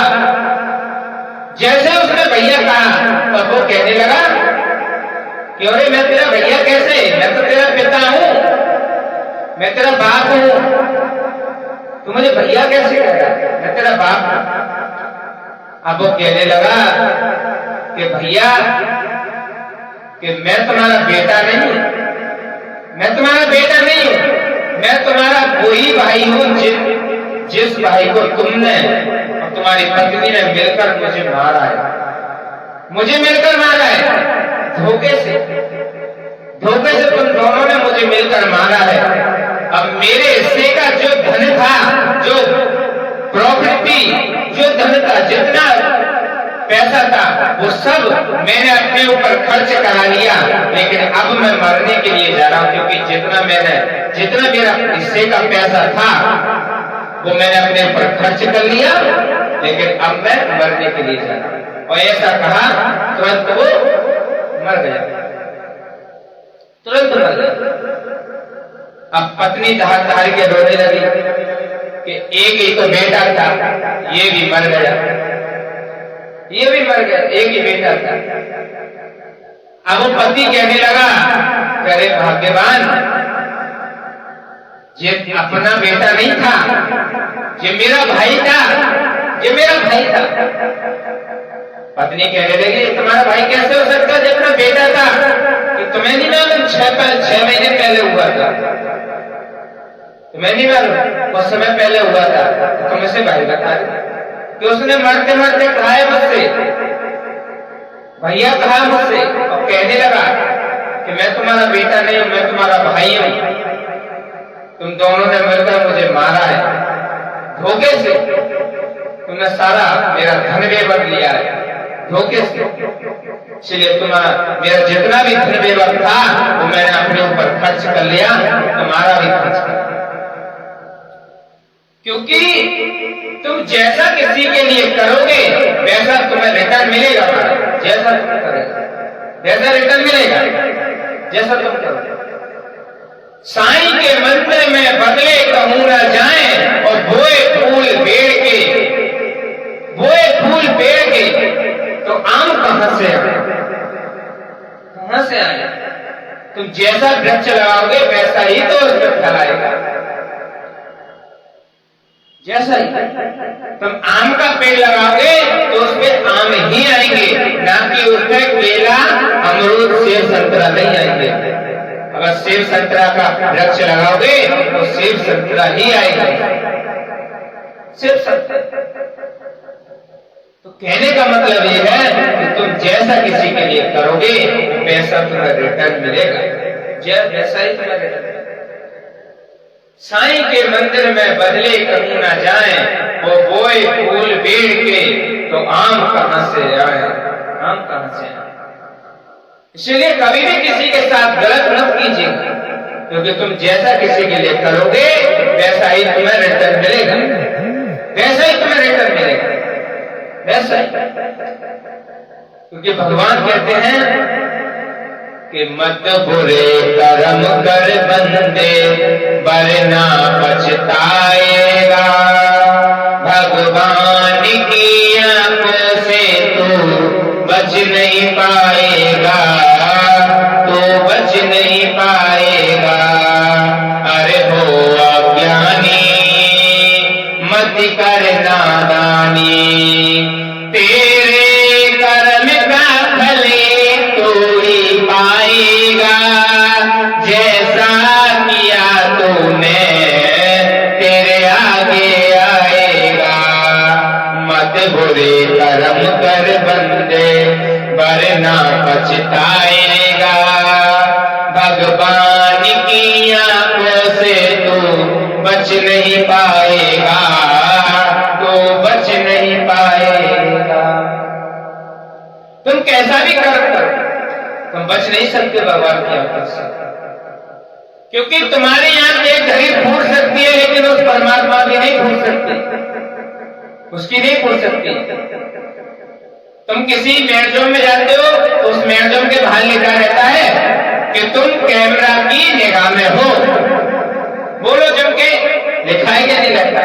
तब वो कहने लगा कि अरे मैं तेरा भैया कैसे, मैं तो तेरा पिता हूं, मैं तेरा बाप हूं, तू मुझे भैया कैसे कह रहा है, मैं तेरा बाप हूं। अब वो कहने लगा कि भैया, कि मैं तुम्हारा बेटा नहीं हूं, मैं तुम्हारा बेटा नहीं हूं, मैं तुम्हारा वही भाई हूं जिस भाई को तुमने और तुम्हारी पत्नी ने मिलकर मुझे मारा है, मुझे मिलकर मारा है, धोखे से तुम दोनों ने मुझे मिलकर मारा है। अब मेरे हिस्से का जो धन था, जो प्रॉपर्टी, जो धन था, जितना पैसा था, वो सब मैंने अपने ऊपर खर्च करा लिया, लेकिन अब मैं मरने के लिए जा रहा हूं, क्योंकि जितना मेरा हिस्से का पैसा था वो मैंने अपने ऊपर खर्च कर लिया, लेकिन अब मैं मरने के लिए जा रहा हूं। और ऐसा कहा, तुरंत वो मर गया, तुरंत मर गया। अब पत्नी दहाड़ के रोने लगी कि एक ही तो बेटा था, ये भी मर गया, ये भी मर गया, एक ही बेटा था। अब वो पति कहने लगा, अरे भाग्यवान, ये अपना बेटा नहीं था, ये मेरा भाई था, ये मेरा भाई था। पत्नी कहने लगी, तुम्हारा भाई कैसे हो सकता है जब अपना बेटा था? कि तुम्हें नहीं मालूम 6 महीने पहले हुआ था, तुम्हें नहीं मालूम कुछ समय पहले हुआ था, तो तुम इसे भाई बता दे कि उसने मरते मरते कहा है मुझसे, भैया कहा मुझसे, और कहने लगा कि मैं तुम्हारा बेटा नहीं हूं, मैं तुम्हारा भाई हूं, तुम दोनों ने मिलकर मुझे मारा है धोखे से, तुमने सारा मेरा धन बेवर लिया है धोखे से, इसलिए तुम्हारा मेरा जितना भी धन बेवर था वो मैंने अपने ऊपर खर्च कर लिया, तुम्हारा भी खर्च कर, क्योंकि तुम जैसा किसी के लिए करोगे वैसा तुम्हें रिटर्न मिलेगा। जैसा तुम करोगे वैसा रिटर्न मिलेगा, जैसा तुम करोगे। साईं के मंदिर में बदले कहूं न जाए, और बोए फूल पेड़ के तो आम कहां से आए? कहां से आए? तुम जैसा वृक्ष लगाओगे वैसा ही तो उस पर फल आएगा। जैसा ही तुम आम का पेड़ लगाओगे तो उसमें आम ही आएंगे, ना कि उसमें केला, अमरूद, सेब, संतरा नहीं आएंगे। अगर सेब संतरा का वृक्ष लगाओगे तो सेब संतरा ही आएगा, सेब संतरा। तो कहने का मतलब ये है कि तुम जैसा किसी के लिए करोगे वैसा तुम्हें रिटर्न मिलेगा, वैसा ही तुम्हें रिटर्न मिलेगा। साईं के मंदिर में बदले कहूं ना जाए, वो बोए फूल पेड़ के तो आम कहां से आए? आम कहां से आए? इसलिए कभी भी किसी के साथ गलत मत कीजिएगा, क्योंकि तुम जैसा किसी के लिए करोगे वैसा ही तुम्हें रिटर्न मिलेगा, वैसा ही तुम्हें रिटर्न मिलेगा, वैसा ही। क्योंकि भगवान कहते हैं कि मत बुरे कर्म कर बंदे वरना पछताएगा, भगवान की आंखों से तू बच नहीं पाएगा, तू बच नहीं पाएगा। अरे हो अज्ञानी मत कर नादानी, तेरे कर्म का फले तोड़ी पाएगा, जैसा किया तूने तेरे आगे आएगा। मत बुरे कर्म कर बंदे वरना पछताएगा, भगवान की आंखों से तू बच नहीं पाएगा, तो बच नहीं पाएगा। तुम कैसा भी कर्म करो तुम बच नहीं सकते भगवान की आंखों से, क्योंकि तुम्हारी आंख एक घड़ी फूट सकती है लेकिन उस परमात्मा की नहीं फूट सकती, उसकी नहीं फूट सकती। तुम किसी म्यूजियम में जाते हो तो उस म्यूजियम के बाहर लिखा रहता है कि तुम कैमरा की निगाह में हो, बोलो जम के, लिखा है क्या नहीं लिखा?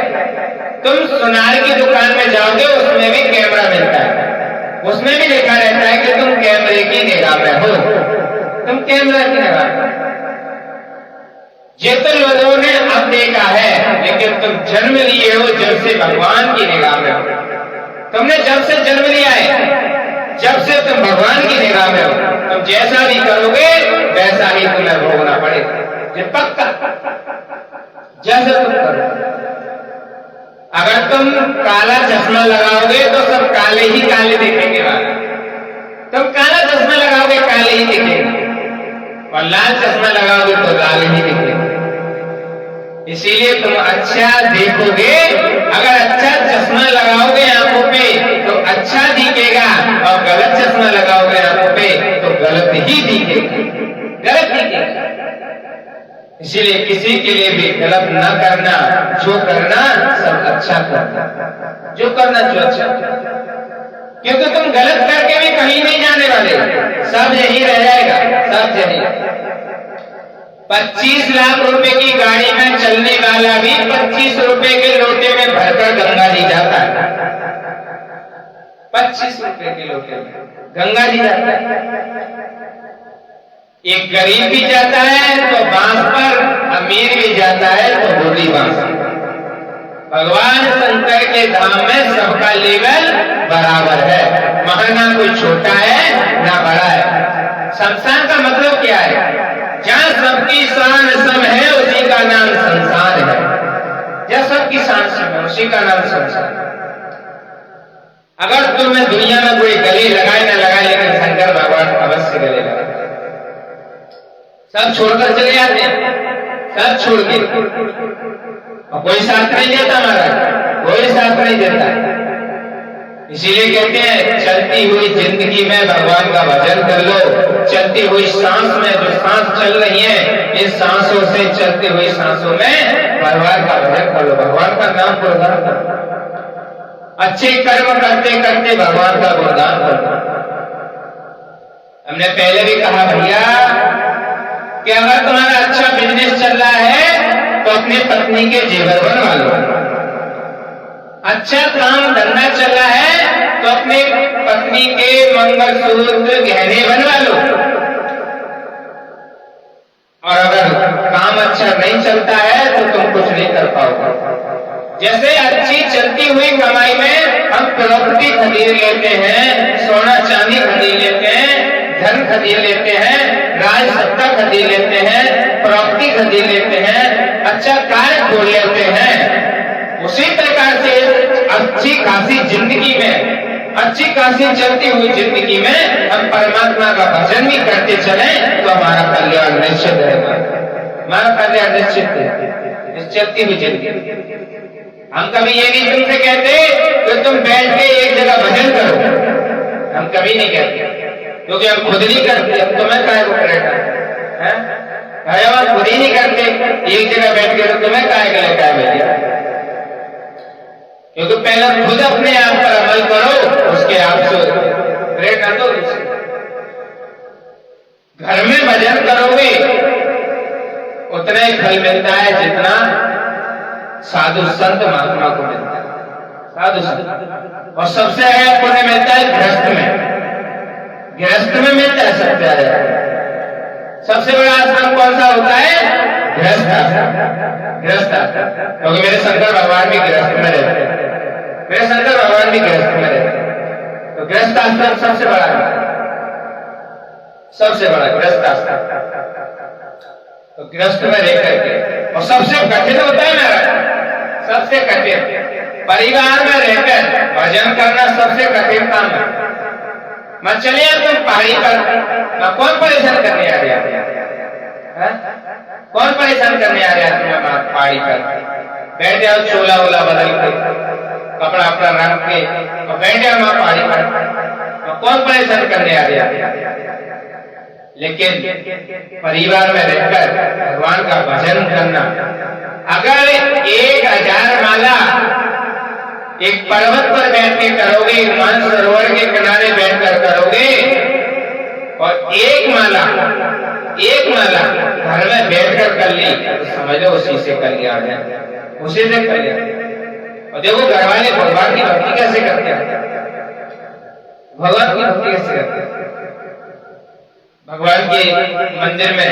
तुम सुनार की दुकान में जाओगे उसमें भी कैमरा मिलता है, उसमें भी लिखा रहता है कि तुम कैमरे की निगाह में हो, तुम कैमरा की निगाह में। ये तो लोगों ने अब देखा है, लेकिन तुम जन्म लिए हो जब से भगवान की निगाह में हो। तुमने जब से जन्म लिया है, जब से तुम भगवान की निगाह में हो, तुम जैसा भी करोगे वैसा ही तुम्हें भोगना पड़ेगा, ये पक्का। जैसा तुम करोगे, अगर तुम काला चश्मा लगाओगे तो सब काले ही काले दिखेंगे, तुम काला चश्मा लगाओगे काले ही दिखेंगे, और लाल चश्मा लगाओगे तो लाल ही दिखेंगे। इसीलिए तुम अच्छा देखोगे, अगर अच्छा चश्मा लगाओगे आंखों पे तो अच्छा दिखेगा, और गलत चश्मा लगाओगे आंखों पे तो गलत ही दिखेगा, गलत दिखेगा। इसीलिए किसी के लिए भी गलत न करना, जो करना सब अच्छा करना, जो करना जो अच्छा करना, क्योंकि तुम गलत करके भी कहीं नहीं जाने वाले, सब यही रह जाएगा, सब यही। 25 लाख रुपए की गाड़ी में चलने वाला भी 25 रुपए के लोटे में भरकर गंगा जी जाता है, 25 रुपए के लोटे में गंगा जी जाता है। एक गरीब भी जाता है तो बांस पर, अमीर भी जाता है तो बोली बांस। भगवान शंकर के धाम में सबका लेवल बराबर है, वहां ना कोई छोटा है ना बड़ा है। संसार का मतलब क्या है? जहाँ सबकी शान सम है उसी का नाम संसार है। जहाँ सबकी शान सम है उसी का नाम संसार। अगर तुम्हें दुनिया में कोई गले लगाए ना लगाए, लेकिन शंकर भगवान अवश्य गले लगाए। सब छोड़कर चले जाते हैं, सब छोड़ के, और कोई साथ नहीं देता महाराज, कोई साथ नहीं देता। इसीलिए कहते हैं चलती हुई जिंदगी में भगवान का भजन कर लो। चलती हुई सांस में जो सांस चल रही है, इस सांसों से, चलती हुई सांसों में भगवान का भजन कर लो, भगवान का नाम गुणगान करो। अच्छे कर्म करते करते भगवान का गुणगान करो। हमने पहले भी कहा भैया कि अगर तुम्हारा अच्छा बिजनेस चल रहा है तो अपनी पत्नी के जेवर बनवा लो। अच्छा काम धंधा चल रहा है तो अपने पत्नी के मंगलसूत्र गहने बनवा लो। और अगर काम अच्छा नहीं चलता है तो तुम कुछ नहीं कर पाओगे। जैसे अच्छी चलती हुई कमाई में हम प्रॉपर्टी खरीद लेते हैं, सोना चांदी खरीद लेते हैं, धन खरीद लेते हैं, राज सत्ता खरीद लेते हैं, प्रॉपर्टी खरीद लेते हैं, अच्छा कार्य खोल लेते हैं। उसी प्रकार से अच्छी खासी जिंदगी में, अच्छी खासी चलती हुई जिंदगी में हम परमात्मा का भजन भी करते चले तो हमारा कल्याण निश्चित रहेगा, हमारा कल्याण निश्चित है इस चलती हुई जिंदगी। हम कभी ये नहीं तुमसे कहते कि तुम बैठ के एक जगह भजन करो, हम कभी नहीं कहते, क्योंकि हम खुद नहीं करते। अब तुम्हें काहे को करेगा है? हम खुद ही नहीं करते, एक जगह बैठ के तो तुम्हें काहे के लेकर भैया? क्योंकि पहले खुद अपने आप पर अमल करो, उसके आप से प्रेरणा दो। घर में भजन करोगे उतना ही फल मिलता है जितना साधु संत महात्मा को मिलता है। साधु संत, और सबसे ज्यादा पुण्य मिलता है गृहस्थ में, गृहस्थ में मिलता है सबसे ज्यादा। सबसे बड़ा आश्रम कौन सा होता है? गृहस्थ आश्रम, गृहस्थ आश्रम। क्योंकि मेरे शंकर भगवान भी गृहस्थ में रहते हैं, मेरे शंकर भगवान भी गृहस्थ में रहते हैं। तो गृहस्थ आश्रम सबसे बड़ा है, सबसे बड़ा गृहस्थ आश्रम। तो गृहस्थ में रह करके, और सबसे कठिन होता है मेरा, सबसे कठिन परिवार में रहकर भजन करना सबसे कठिन काम है। मत चलिए तुम पहाड़ी पर, कौन परेशान करने आ गया? कौन परेशान करने आ गया तुम्हें? पहाड़ी पर बैठ जाओ, चोला वोला बदल के, कपड़ा अपना रंग के, और बैठ जाओ वहां पहाड़ी पर, कौन परेशान करने आ गया? लेकिन परिवार में रहकर भगवान का भजन करना, अगर 1000 माला एक पर्वत पर बैठ के करोगे, मानसरोवर के किनारे बैठकर करोगे, और एक माला घर में बैठकर कर ली, तो समझ लो उसी से कल्याण है, उसी से कल्याण। और देखो घर वाले भगवान की भक्ति कैसे करते हैं, भगवान की भक्ति कैसे करते हैं। भगवान के मंदिर में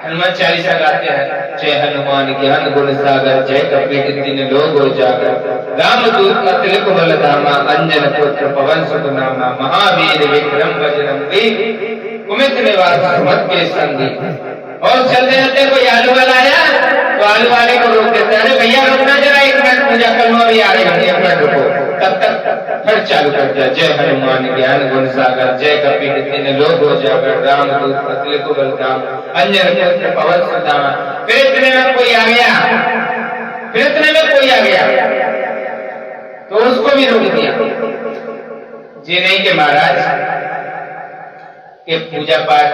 हनुमान चालीसा गाते हैं, जय हनुमान ज्ञान गुण सागर, जय कपीट तीन लोग उजागर, राम दूत अतुलित बल धामा, अंजन पुत्र पवन सुत नामा, महावीर विक्रम बजरंगी, कुमित निवास सुमत के संगी। और चलते चलते कोई आलू वाला आया तो आलू वाले को रोक देता है, भैया रुकना जरा, एक मिनट पूजा कर लो, अभी आ रहे हैं, एक मिनट रुको। तब तक फिर चालू कर दिया, जय हनुमान ज्ञान गुण सागर, जय कपीट तीन लोग उजागर, राम दूत अतुलित बल धामा, अंजन पुत्र पवन सुत नामा। फिर इतने में कोई आ गया, फिर इतने में कोई आ गया तो उसको भी रोक दिया। जी नहीं कि महाराज के पूजा पाठ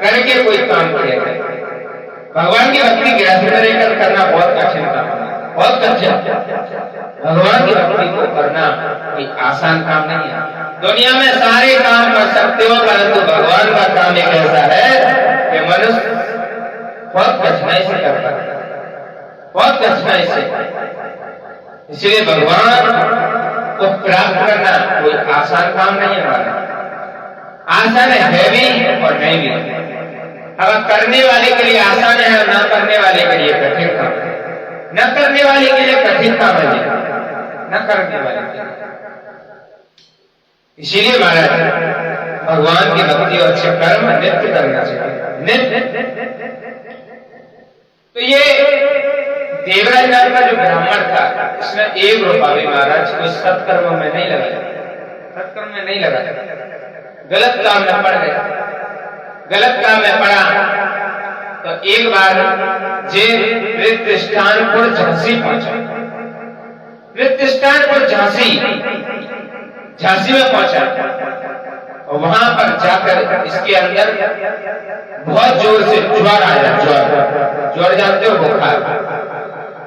करके कोई काम करेगा। भगवान की भक्ति गृहस्थ में रहकर करना बहुत कठिन काम है, बहुत कठिन। भगवान की भक्ति को करना कोई आसान काम नहीं है। दुनिया में सारे काम कर सकते हो, परंतु भगवान का काम एक ऐसा है कि मनुष्य बहुत कठिनाई से करता है, बहुत कठिनाई से। इसलिए भगवान को प्राप्त करना कोई आसान काम नहीं है हमारा। आसान है भी और नहीं भी। अब करने वाले के लिए आसान है और ना करने वाले के लिए कठिन काम है। न करने वाले के लिए कठिन काम है, न करने वाले के लिए। इसीलिए महाराज भगवान की भक्ति और अच्छे कर्म नित्य करना चाहिए, नित्य। तो ये देवराज नाम का जो ब्राह्मण था, इसने 1 रुपया भी महाराज कोई सत्कर्म में नहीं लगाया, सत्कर्म में नहीं लगाया, गलत काम में पड़ गया। गलत काम में पड़ा तो एक बार जे प्रतिष्ठानपुर झांसी पहुंचा। प्रतिष्ठानपुर झांसी में पहुंचा और वहां पर जाकर इसके अंदर बहुत जोर से ज्वर आया। ज्वर जानते हो?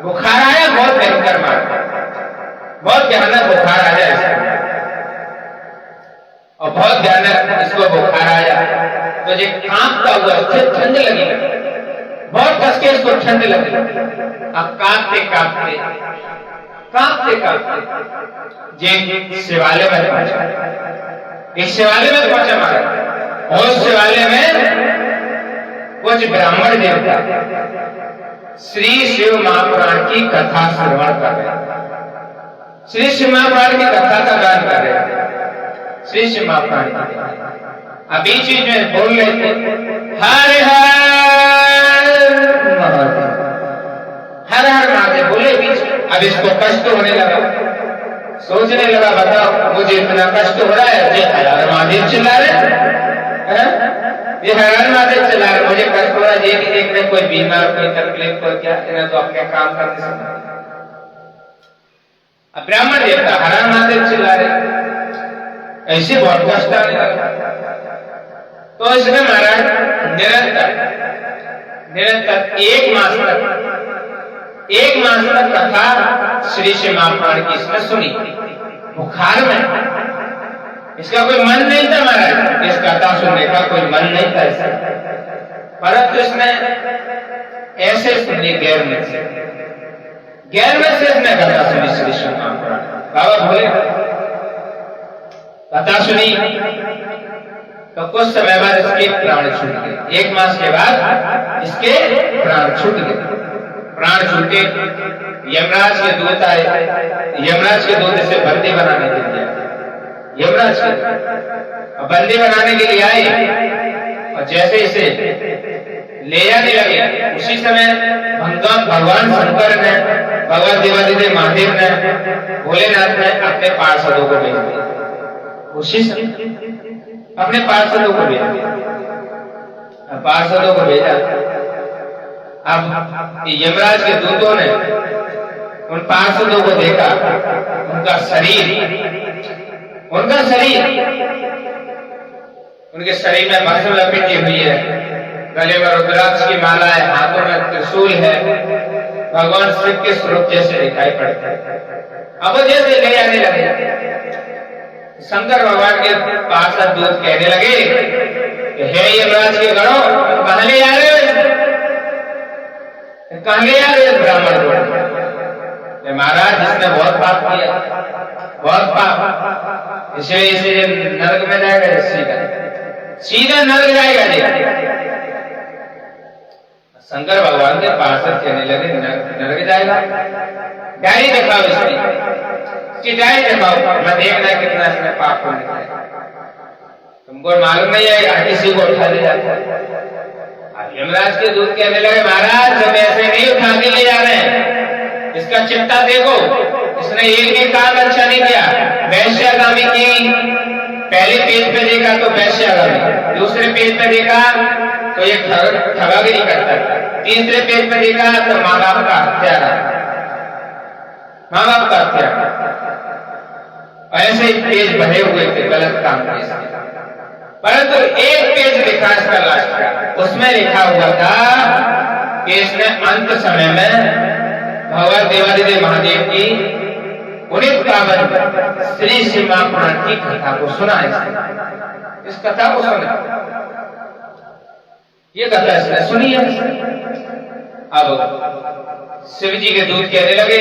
बुखार आया, बहुत भयंकर मार, बहुत भयानक बुखार आया इसको, और बहुत भयानक इसको बुखार आया तो ये कांपता हुआ, ठंड लगी, बहुत कस के इसको ठंड लगी। अब कांपते ये शिवालय में पहुंचा। इस शिवालय में पहुंचा महाराज, और उस शिवालय में कुछ ब्राह्मण देवता श्री शिव महापुराण की कथा श्रवण कर रहे, श्री शिव महापुराण की कथा का गान कर रहे, श्री शिव महापुराण की। अभी चीज में बोल रहे थे हर हर महादेव बोले बीच। अब इसको कष्ट होने लगा, सोचने लगा बताओ मुझे इतना कष्ट हो रहा है, ये हर महादेव चिल्ला रहे, ये हर महादेव चिल्ला रहे, मुझे कष्ट हो रहा है, ये नहीं देख रहे कोई बीमार, कोई तकलीफ, कोई क्या, इन्हें तो अपने काम करने से। अब ब्राह्मण देवता हर महादेव चिल्ला रहे, ऐसे बहुत कष्ट आने लगा। तो इसने महाराज निरंतर 1 मास तक कथा श्री शिव महापुराण की इसने सुनी। बुखार में इसका कोई मन नहीं था महाराज, इस कथा सुनने का कोई मन नहीं था इसका, परंतु इसने ऐसे सुनी गैर में से इसने कथा सुनी श्री शिव महापुराण। बाबा बोले कथा सुनी तो कुछ समय बाद इसके प्राण छूट गए। 1 मास के बाद इसके प्राण छूट गए। प्राण छूटे, यमराज के दूत आए, यमराज के दूत इसे बंदी बनाने के लिए, यमराज के बंदी बनाने के लिए आए, और जैसे इसे ले जाने लगे उसी समय भगवान शंकर ने, भगवान देवादिदेव महादेव ने, भोलेनाथ ने अपने पार्षदों को भेज दिया। उसी समय अपने पार्षदों को भेजा। अब यमराज के दूतों ने उन पार्षदों को देखा, उनका शरीर उनके शरीर में भस्म लपेटी हुई है, गले में रुद्राक्ष की माला है, हाथों में त्रिशूल है, भगवान शिव के स्वरूप जैसे दिखाई पड़ते हैं। अब जैसे ले आने लगे, शंकर भगवान के पार्षद दूत कहने लगे हे यमराज के गणों, कहां ले जा रहे हो, कहां ले जा रहे हो ब्राह्मण को? महाराज जिसने बहुत पाप किया, बहुत पाप, इसलिए इसे नरक में जाएगा, सीधा नरक जाएगा। शंकर भगवान के पार्षद कहने लगे नरक जाएगा, डायरी दिखाओ इसकी, डायरी दिखाओ, मैं देखना है कितना इसने पाप पुण्य किया। तुमको मालूम नहीं है, किसी को उठा ले जाता है। यमराज के दूत कहने लगे महाराज जब ऐसे नहीं उठा के ले जा रहे हैं, इसका चिट्ठा देखो, इसने एक भी काम अच्छा नहीं किया। वैश्यागामी की पहले पेज पे देखा तो वैश्यागामी, दूसरे पेज पे देखा तो ये ठगागिरी करता था, तीसरे पेज पे देखा तो माँ बाप का हत्यारा, माँ बाप का हत्यारा। ऐसे ही पेज भरे हुए थे गलत काम के, परंतु एक पेज लिखा इसका लास्ट का, उसमें लिखा हुआ था कि इसने अंत समय में भगवान देवादिदेव महादेव की 19 श्री शिव महापुराण की कथा को सुना है। इस कथा को सुना, ये कथा इसने सुनी है। अब शिव जी के दूत कहने लगे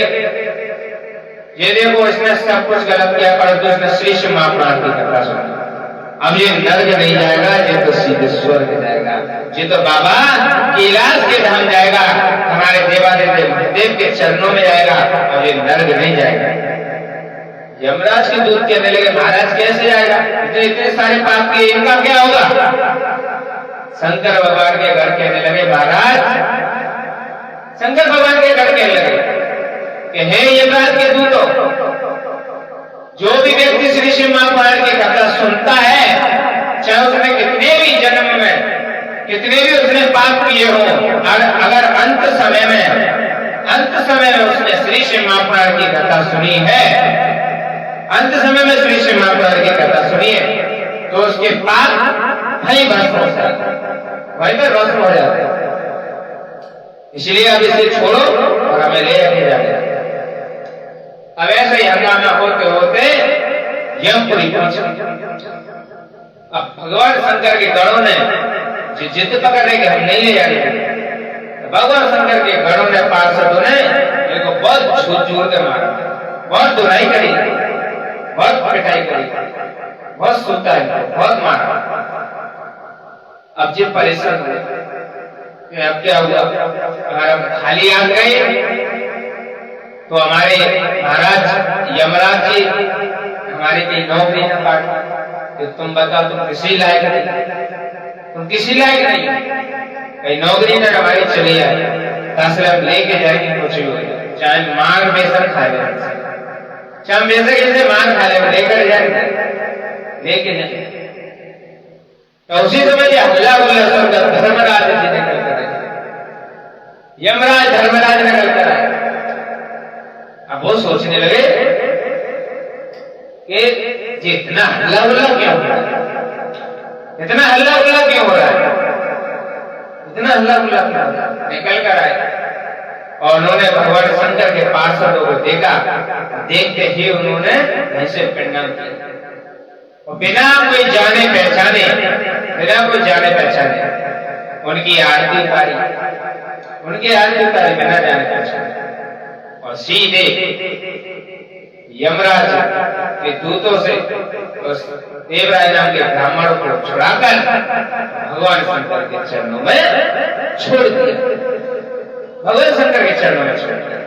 ये देखो इसने सब कुछ गलत किया, परंतु इसने श्री शिव महापुराण की कथा सुनी। अब ये नर्क नहीं जाएगा, ये तो सीधे स्वर्ग जाएगा, ये तो बाबा कैलाश के धाम जाएगा, हमारे देवादेव महादेव के चरणों में जाएगा, और ये नर्क नहीं जाएगा। यमराज के दूत कहने लगे महाराज कैसे जाएगा, इतने सारे पाप किए, इनका क्या होगा? शंकर भगवान के घर कहने लगे महाराज, शंकर भगवान के घर कहने लगे कि हे यमराज के दूतों, जो भी व्यक्ति श्री शिव महापुराण की कथा सुनता है, चाहे उसने कितने भी जन्म में कितने भी उसने पाप किए हो, अगर अंत समय में उसने श्री शिव महापुराण की कथा सुनी है, अंत समय में श्री शिव महापुराण की कथा सुनी है, तो उसके पाप वहीं भस्म हो जाते हैं, वहीं पर भस्म हो जाते हैं। इसलिए अब इसे छोड़ो और हमें ले आके जाए। अब ऐसे ही हंगामा होते होते यमपुरी पहुंचे। अब भगवान शंकर के गणों ने जिद पकड़ रहे कि हम नहीं ले जाएंगे, तो भगवान शंकर के गणों ने, पार्षदों ने इनको बहुत झूठ के मारा, बहुत दुराई करी, बहुत पिटाई करी, बहुत सुनता है, बहुत मारा। अब जिद परेशान हुए, अब क्या हुआ, अगर हम खाली आ गए तो हमारे महाराज यमराज जी हमारी कहीं नौकरी न काट, तो तुम बताओ तुम किसी लायक नहीं, तुम किसी लायक नहीं, कहीं नौकरी न हमारी चली जाए, तासले हम लेके जाएंगे कुछ भी हो, चाहे मार बेसर खा ले, चाहे बेसर कैसे मार खा ले, लेकर जाएंगे, लेके जाएंगे। तो उसी समय हल्ला गुल्ला सुनकर धर्मराज जी निकल कर यमराज धर्मराज निकल कर आए। अब वो सोचने लगे कि इतना हल्ला गुल्ला क्यों हो रहा है, इतना हल्ला गुल्ला क्यों हो रहा है, इतना हल्ला गुल्ला क्यों हो रहा है। निकल कर आए और उन्होंने भगवान शंकर के पार्षदों को देखा, देखते ही उन्होंने ऐसे प्रणाम किया और बिना कोई जाने पहचाने उनकी आरती उतारी, बिना जाने पहचाने, और सीधे यमराज के दूतों से उस देवराज नाम के ब्राह्मण को छुड़ाकर भगवान शंकर के चरणों में छोड़ दिया, भगवान शंकर के चरणों में छोड़ दिया।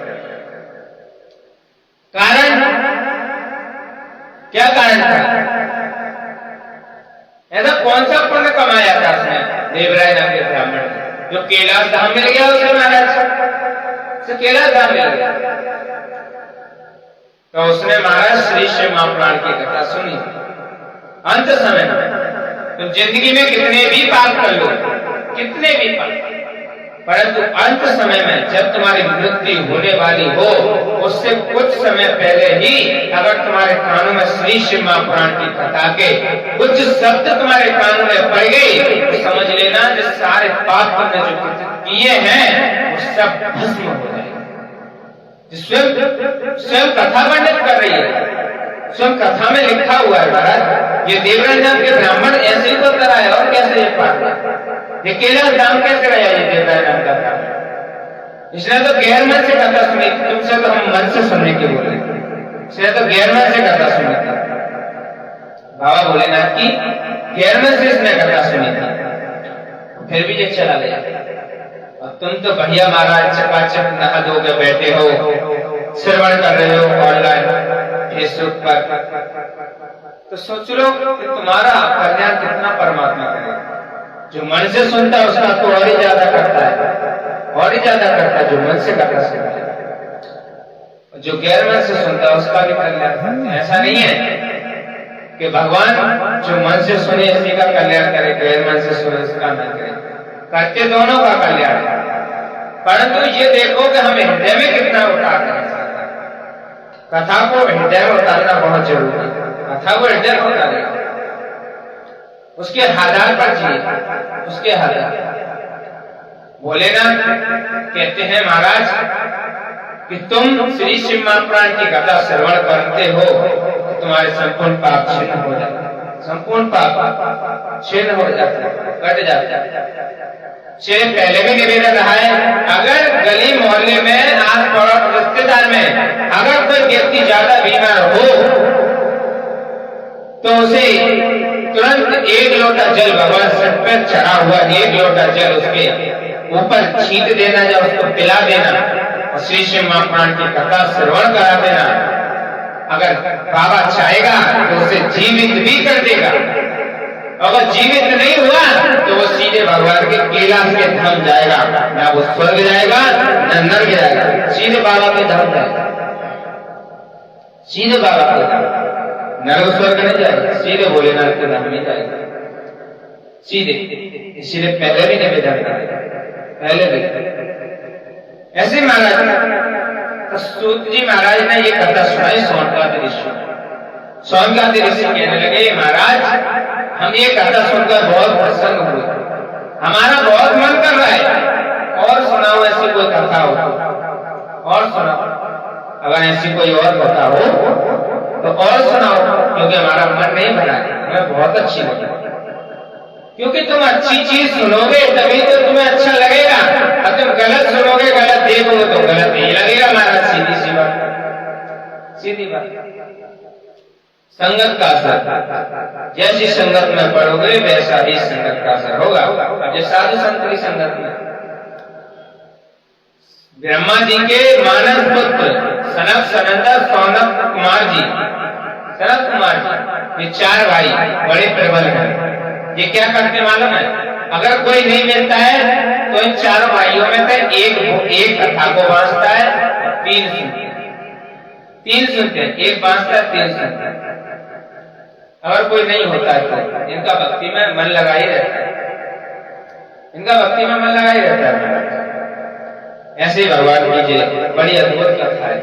कारण क्या कारण था? ऐसा कौन सा पुण्य कमाया था उसने देवराज नाम के ब्राह्मण ने, जो कैलाश धाम मिल गया उसे महाराज से, कैलाश धाम मिल गया। तो उसने महाराज श्री शिव महापुराण की कथा सुनी। अंत समय में तुम जिंदगी में कितने भी पाप कर लो, कितने भी पाप, परंतु अंत समय में जब तुम्हारी मृत्यु होने वाली हो, उससे कुछ समय पहले ही अगर तुम्हारे कानों में श्री शिव महापुराण की कथा के कुछ शब्द तुम्हारे कानों में पड़ गई, तो समझ लेना जो सारे पाप तुमने जो किए हैं वो सब भस्म हो जाएंगे। स्वयं कथा वर्णित कर रही है, स्वयं कथा में लिखा हुआ है महाराज, ये देवराज नाम के ब्राह्मण ऐसे ही तो कराया, और कैसे ये पाठ, ये कैलाश धाम कैसे रहा ये देवराज नाम का ब्राह्मण। इसने तो गैर मन से कथा सुनी, तुमसे तो हम मन से सुनने की बोले, इसने तो गैर मन से कथा सुनी थी, बाबा भोलेनाथ की गैर मन से इसने कथा सुनी थी, फिर भी ये चला गया। और तुम तो भैया महाराज चकाचक नहा धो के बैठे हो, श्रवण कर रहे हो ऑनलाइन फेसबुक पर, तो सोच लो कि तुम्हारा कल्याण कितना परमात्मा करेगा। जो मन से सुनता है उसका तो और ही ज्यादा करता है, और ही ज्यादा करता है जो मन से कथा सुनता है, जो गैर मन से सुनता है उसका भी कल्याण करता है। ऐसा नहीं है कि भगवान जो मन से सुने इसी का कल्याण करे, गैर मन से सुने इसका न करे, करते दोनों का कल्याण है। परंतु ये देखो कि हमें हृदय में कितना उतारना है, कथा को हृदय में उतारना बहुत जरूरी है, कथा को हृदय में उतारना, उसके आधार पर जिए, उसके आधार। भोलेनाथ कहते हैं महाराज कि तुम श्री शिव महापुराण की कथा श्रवण करते हो तो तुम्हारे संपूर्ण पाप क्षीण हो जाते, संपूर्ण पाप क्षीण हो जाते, कट जाते। पहले भी निवेदन रहा है, अगर गली मोहल्ले में आस पड़ोस रिश्तेदार में अगर कोई व्यक्ति ज्यादा बीमार हो तो उसे तुरंत एक लोटा जल भगवान सर पर चढ़ा हुआ एक लोटा जल उसके ऊपर छींट देना, या उसको पिला देना और श्री श्री महापुराण की कथा श्रवण करा देना। अगर बाबा चाहेगा तो उसे जीवित भी कर देगा, अगर जीवित नहीं हुआ तो वो सीधे भगवान के कैलाश के धाम जाएगा, ना वो स्वर्ग जाएगा ना नर्क जाएगा, सीधे बाबा के धाम जाएगा, सीधे बाबा के धाम, नर्क स्वर्ग नहीं जाएगा, सीधे भोलेनाथ के धाम में जाएगा, सीधे। इसीलिए पहले भी नहीं जाता, पहले भी ऐसे महाराज सूत जी महाराज ने ये कथा सुनाई सोनकादि ऋषि। सोनकादि ऋषि कहने लगे महाराज हम ये कथा सुनकर बहुत प्रसन्न हुए, हमारा बहुत मन कर रहा है और सुनाओ ऐसी कोई कथा हो, और सुनाओ, अगर ऐसी कोई और कथा हो तो और सुनाओ, क्योंकि हमारा मन नहीं भरा है, हमें बहुत अच्छी लगी। क्योंकि तुम अच्छी चीज सुनोगे तभी तो तुम्हें अच्छा लगेगा, और तुम गलत सुनोगे, गलत देखोगे तो गलत नहीं लगेगा महाराज, सीधी सी बात, सीधी बात। संगत का असर, जैसी संगत में पढ़ोगे वैसा ही संगत का असर होगा। अब साधु संत की संगत में ब्रह्मा जी के मानस पुत्र सनक सनंदन सौनक कुमार जी, सनत कुमार जी, ये चार भाई बड़े प्रबल हैं। ये क्या करते मालूम है, अगर कोई नहीं मिलता है तो इन चारों भाइयों में से एक कथा को बांटता है, तीन सुनते हैं, एक बांटता है, तीन सुनते हैं। अगर कोई नहीं होता है तो इनका भक्ति में मन लगा ही रहता है, इनका भक्ति में मन लगा ही रहता है। ऐसे भगवान की बड़ी अद्भुत कथा है।